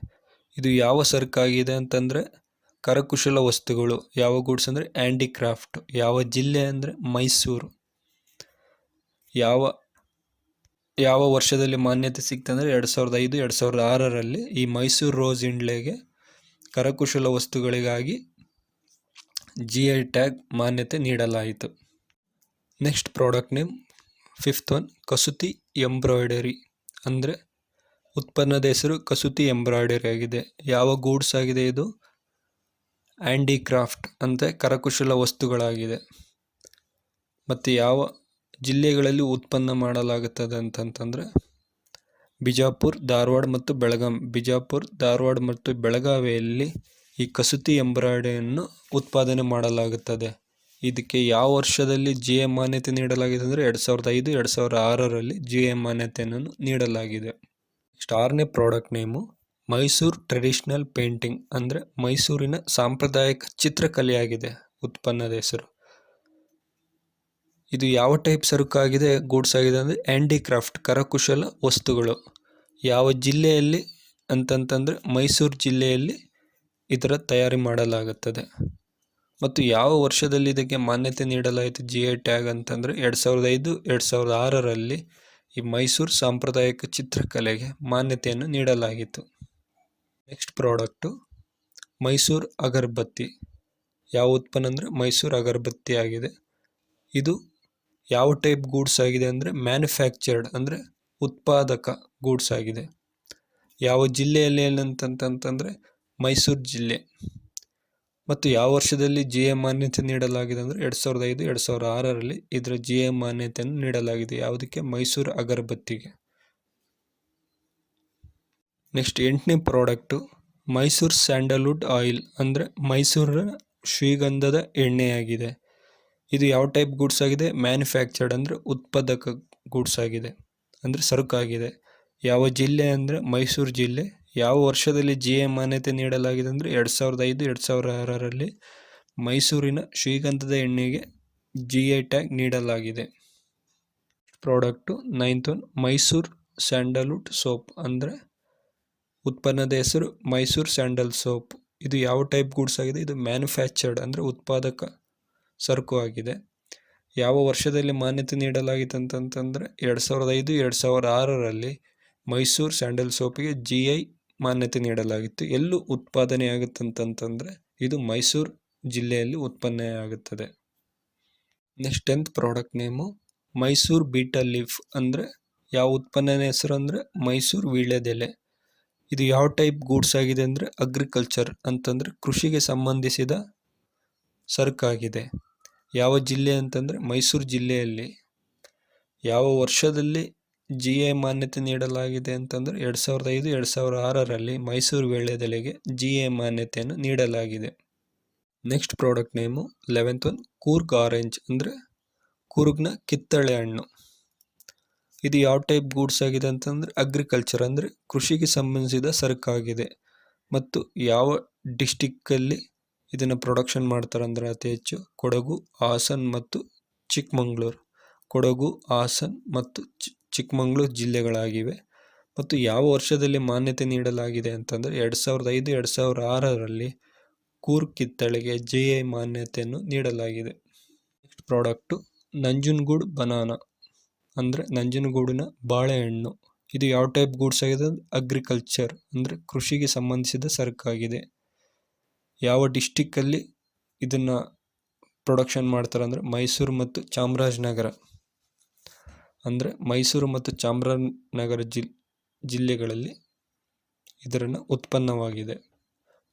ಇದು ಯಾವ ಸರಕಾಗಿದೆ ಅಂತಂದರೆ ಕರಕುಶಲ ವಸ್ತುಗಳು. ಯಾವ ಗೂಡ್ಸ್ ಅಂದರೆ ಹ್ಯಾಂಡಿಕ್ರಾಫ್ಟ್. ಯಾವ ಜಿಲ್ಲೆ ಅಂದರೆ ಮೈಸೂರು. ಯಾವ ವರ್ಷದಲ್ಲಿ ಮಾನ್ಯತೆ ಸಿಕ್ತಂದರೆ 2005-2006ರಲ್ಲಿ ಈ ಮೈಸೂರು ರೋಸ್ ಇನ್ಲೆಗೆ ಕರಕುಶಲ ವಸ್ತುಗಳಿಗಾಗಿ GI ಟ್ಯಾಗ್ ಮಾನ್ಯತೆ ನೀಡಲಾಯಿತು. Next product name fifth one ಕಸೂತಿ ಎಂಬ್ರಾಯ್ಡರಿ ಅಂದರೆ ಉತ್ಪನ್ನದ ಹೆಸರು ಕಸೂತಿ ಎಂಬ್ರಾಯ್ಡರಿ ಆಗಿದೆ. ಯಾವ ಗೂಡ್ಸ್ ಆಗಿದೆ ಇದು? ಹ್ಯಾಂಡಿಕ್ರಾಫ್ಟ್ ಅಂದರೆ ಕರಕುಶಲ ವಸ್ತುಗಳಾಗಿದೆ. ಮತ್ತು ಯಾವ ಜಿಲ್ಲೆಗಳಲ್ಲಿ ಉತ್ಪನ್ನ ಮಾಡಲಾಗುತ್ತದೆ ಅಂತಂತಂದರೆ ಬಿಜಾಪುರ, ಧಾರವಾಡ ಮತ್ತು ಬೆಳಗಾಂ. ಬಿಜಾಪುರ, ಧಾರವಾಡ ಮತ್ತು ಬೆಳಗಾವಿಯಲ್ಲಿ ಈ ಕಸೂತಿ ಎಂಬ್ರಾಯ್ಡರಿಯನ್ನು ಉತ್ಪಾದನೆ ಮಾಡಲಾಗುತ್ತದೆ. ಇದಕ್ಕೆ ಯಾವ ವರ್ಷದಲ್ಲಿ GI ಮಾನ್ಯತೆ ನೀಡಲಾಗಿದೆ ಅಂದರೆ 2005-2006ರಲ್ಲಿ GI ಮಾನ್ಯತೆಯನ್ನು ನೀಡಲಾಗಿದೆ. ನೆಕ್ಸ್ಟ್ ಆರನೇ product name Mysuru traditional painting ಅಂದರೆ ಮೈಸೂರಿನ ಸಾಂಪ್ರದಾಯಿಕ ಚಿತ್ರಕಲೆಯಾಗಿದೆ ಉತ್ಪನ್ನದ ಹೆಸರು. ಇದು ಯಾವ ಟೈಪ್ ಸರಕಾಗಿದೆ, ಗೂಡ್ಸ್ ಆಗಿದೆ ಅಂದರೆ ಹ್ಯಾಂಡಿಕ್ರಾಫ್ಟ್, ಕರಕುಶಲ ವಸ್ತುಗಳು. ಯಾವ ಜಿಲ್ಲೆಯಲ್ಲಿ ಅಂತಂತಂದರೆ ಮೈಸೂರು ಜಿಲ್ಲೆಯಲ್ಲಿ ಇದರ ತಯಾರಿ ಮಾಡಲಾಗುತ್ತದೆ. ಮತ್ತು ಯಾವ ವರ್ಷದಲ್ಲಿ ಇದಕ್ಕೆ ಮಾನ್ಯತೆ ನೀಡಲಾಯಿತು GI ಟ್ಯಾಗ್ ಅಂತಂದರೆ 2005, 2006ರಲ್ಲಿ ಈ ಮೈಸೂರು ಸಾಂಪ್ರದಾಯಿಕ ಚಿತ್ರಕಲೆಗೆ ಮಾನ್ಯತೆಯನ್ನು ನೀಡಲಾಗಿತ್ತು. ನೆಕ್ಸ್ಟ್ ಪ್ರಾಡಕ್ಟು ಮೈಸೂರು ಅಗರಬತ್ತಿ. ಯಾವ ಉತ್ಪನ್ನ ಅಂದರೆ ಮೈಸೂರು ಅಗರಬತ್ತಿ ಆಗಿದೆ. ಇದು ಯಾವ ಟೈಪ್ ಗೂಡ್ಸ್ ಆಗಿದೆ ಅಂದರೆ ಮ್ಯಾನುಫ್ಯಾಕ್ಚರ್ಡ್ ಅಂದರೆ ಉತ್ಪಾದಕ ಗೂಡ್ಸ್ ಆಗಿದೆ. ಯಾವ ಜಿಲ್ಲೆಯಲ್ಲಿ ಏನಂತಂತಂದರೆ ಮೈಸೂರು ಜಿಲ್ಲೆ. ಮತ್ತು ಯಾವ ವರ್ಷದಲ್ಲಿ GI ಮಾನ್ಯತೆ ನೀಡಲಾಗಿದೆ ಅಂದರೆ 2005, 2006ರಲ್ಲಿ ಇದರ GI ಮಾನ್ಯತೆಯನ್ನು ನೀಡಲಾಗಿದೆ. ಯಾವುದಕ್ಕೆ? ಮೈಸೂರು ಅಗರಬತ್ತಿಗೆ. ನೆಕ್ಸ್ಟ್ 8ನೇ ಪ್ರಾಡಕ್ಟು ಮೈಸೂರು ಸ್ಯಾಂಡಲ್ವುಡ್ ಆಯಿಲ್ ಅಂದರೆ ಮೈಸೂರಿನ ಶ್ರೀಗಂಧದ ಎಣ್ಣೆಯಾಗಿದೆ. ಇದು ಯಾವ ಟೈಪ್ ಗೂಡ್ಸ್ ಆಗಿದೆ? ಮ್ಯಾನುಫ್ಯಾಕ್ಚರ್ಡ್ ಅಂದರೆ ಉತ್ಪಾದಕ ಗೂಡ್ಸ್ ಆಗಿದೆ ಅಂದರೆ ಸರಕಾಗಿದೆ. ಯಾವ ಜಿಲ್ಲೆ ಅಂದರೆ ಮೈಸೂರು ಜಿಲ್ಲೆ. ಯಾವ ವರ್ಷದಲ್ಲಿ GI ಮಾನ್ಯತೆ ನೀಡಲಾಗಿದೆ ಅಂದರೆ 2005, 2006ರಲ್ಲಿ ಮೈಸೂರಿನ ಶ್ರೀಗಂಧದ ಎಣ್ಣೆಗೆ GI ಟ್ಯಾಗ್ ನೀಡಲಾಗಿದೆ. Product 9th one Mysuru Sandalwood soap ಅಂದರೆ ಉತ್ಪನ್ನದ ಹೆಸರು ಮೈಸೂರು ಸ್ಯಾಂಡಲ್ ಸೋಪ್. ಇದು ಯಾವ ಟೈಪ್ ಗೂಡ್ಸ್ ಆಗಿದೆ? ಇದು ಮ್ಯಾನುಫ್ಯಾಕ್ಚರ್ಡ್ ಅಂದರೆ ಉತ್ಪಾದಕ ಸರಕು ಆಗಿದೆ. ಯಾವ ವರ್ಷದಲ್ಲಿ ಮಾನ್ಯತೆ ನೀಡಲಾಗಿತ್ತು ಅಂತಂತಂದರೆ 2005, 2006ರಲ್ಲಿ ಮೈಸೂರು ಸ್ಯಾಂಡಲ್ ಸೋಪಿಗೆ GI ಮಾನ್ಯತೆ ನೀಡಲಾಗಿತ್ತು. ಎಲ್ಲೂ ಉತ್ಪಾದನೆ ಆಗುತ್ತಂತಂದರೆ ಇದು ಮೈಸೂರು ಜಿಲ್ಲೆಯಲ್ಲಿ ಉತ್ಪನ್ನ ಆಗುತ್ತದೆ. Next 10th product name Mysuru Beetal leaf ಅಂದರೆ ಯಾವ ಉತ್ಪನ್ನದ ಹೆಸರು ಅಂದರೆ ಮೈಸೂರು ವೀಳ್ಯದೆಲೆ. ಇದು ಯಾವ ಟೈಪ್ ಗೂಡ್ಸ್ ಆಗಿದೆ ಅಂದರೆ ಅಗ್ರಿಕಲ್ಚರ್ ಅಂತಂದರೆ ಕೃಷಿಗೆ ಸಂಬಂಧಿಸಿದ ಸರಕಾಗಿದೆ. ಯಾವ ಜಿಲ್ಲೆ ಅಂತಂದರೆ ಮೈಸೂರು ಜಿಲ್ಲೆಯಲ್ಲಿ. ಯಾವ ವರ್ಷದಲ್ಲಿ GI ಮಾನ್ಯತೆ ನೀಡಲಾಗಿದೆ ಅಂತಂದರೆ 2005, 2006ರಲ್ಲಿ ಮೈಸೂರು ವೀಳ್ಯದೆಲೆಗೆ GI ಮಾನ್ಯತೆಯನ್ನು ನೀಡಲಾಗಿದೆ. Next product name 11th one Coorg orange ಅಂದರೆ ಕೂರ್ಗ್ನ ಕಿತ್ತಳೆ ಹಣ್ಣು. ಇದು ಯಾವ ಟೈಪ್ ಗೂಡ್ಸ್ ಆಗಿದೆ ಅಂತಂದರೆ ಅಗ್ರಿಕಲ್ಚರ್ ಅಂದರೆ ಕೃಷಿಗೆ ಸಂಬಂಧಿಸಿದ ಸರಕಾಗಿದೆ. ಮತ್ತು ಯಾವ ಡಿಸ್ಟಿಕ್ಕಲ್ಲಿ ಇದನ್ನು ಪ್ರೊಡಕ್ಷನ್ ಮಾಡ್ತಾರೆ ಅಂದರೆ ಅತಿ ಹೆಚ್ಚು ಕೊಡಗು, ಹಾಸನ್ ಮತ್ತು ಚಿಕ್ಕಮಗಳೂರು. ಕೊಡಗು, ಹಾಸನ್ ಮತ್ತು ಚಿಕ್ಕಮಗಳೂರು ಜಿಲ್ಲೆಗಳಾಗಿವೆ. ಮತ್ತು ಯಾವ ವರ್ಷದಲ್ಲಿ ಮಾನ್ಯತೆ ನೀಡಲಾಗಿದೆ ಅಂತಂದರೆ 2005, 2006ರಲ್ಲಿ ಕೂರ್ಗ್ ಕಿತ್ತಳೆಗೆ GI ಮಾನ್ಯತೆಯನ್ನು ನೀಡಲಾಗಿದೆ. ನೆಕ್ಸ್ಟ್ ಪ್ರಾಡಕ್ಟು ನಂಜನಗೂಡು ಬನಾನಾ ಅಂದರೆ ನಂಜನಗೂಡಿನ ಬಾಳೆಹಣ್ಣು. ಇದು ಯಾವ ಟೈಪ್ ಗೂಡ್ಸ್ ಆಗಿದೆ? ಅಗ್ರಿಕಲ್ಚರ್ ಅಂದರೆ ಕೃಷಿಗೆ ಸಂಬಂಧಿಸಿದ ಸರಕಾಗಿದೆ. ಯಾವ ಡಿಸ್ಟಿಕ್ಕಲ್ಲಿ ಇದನ್ನು ಪ್ರೊಡಕ್ಷನ್ ಮಾಡ್ತಾರೆ ಅಂದರೆ ಮೈಸೂರು ಮತ್ತು ಚಾಮರಾಜನಗರ. ಅಂದರೆ ಮೈಸೂರು ಮತ್ತು ಚಾಮರಾಜನಗರ ಜಿಲ್ಲೆಗಳಲ್ಲಿ ಇದರ ಉತ್ಪನ್ನವಾಗಿದೆ.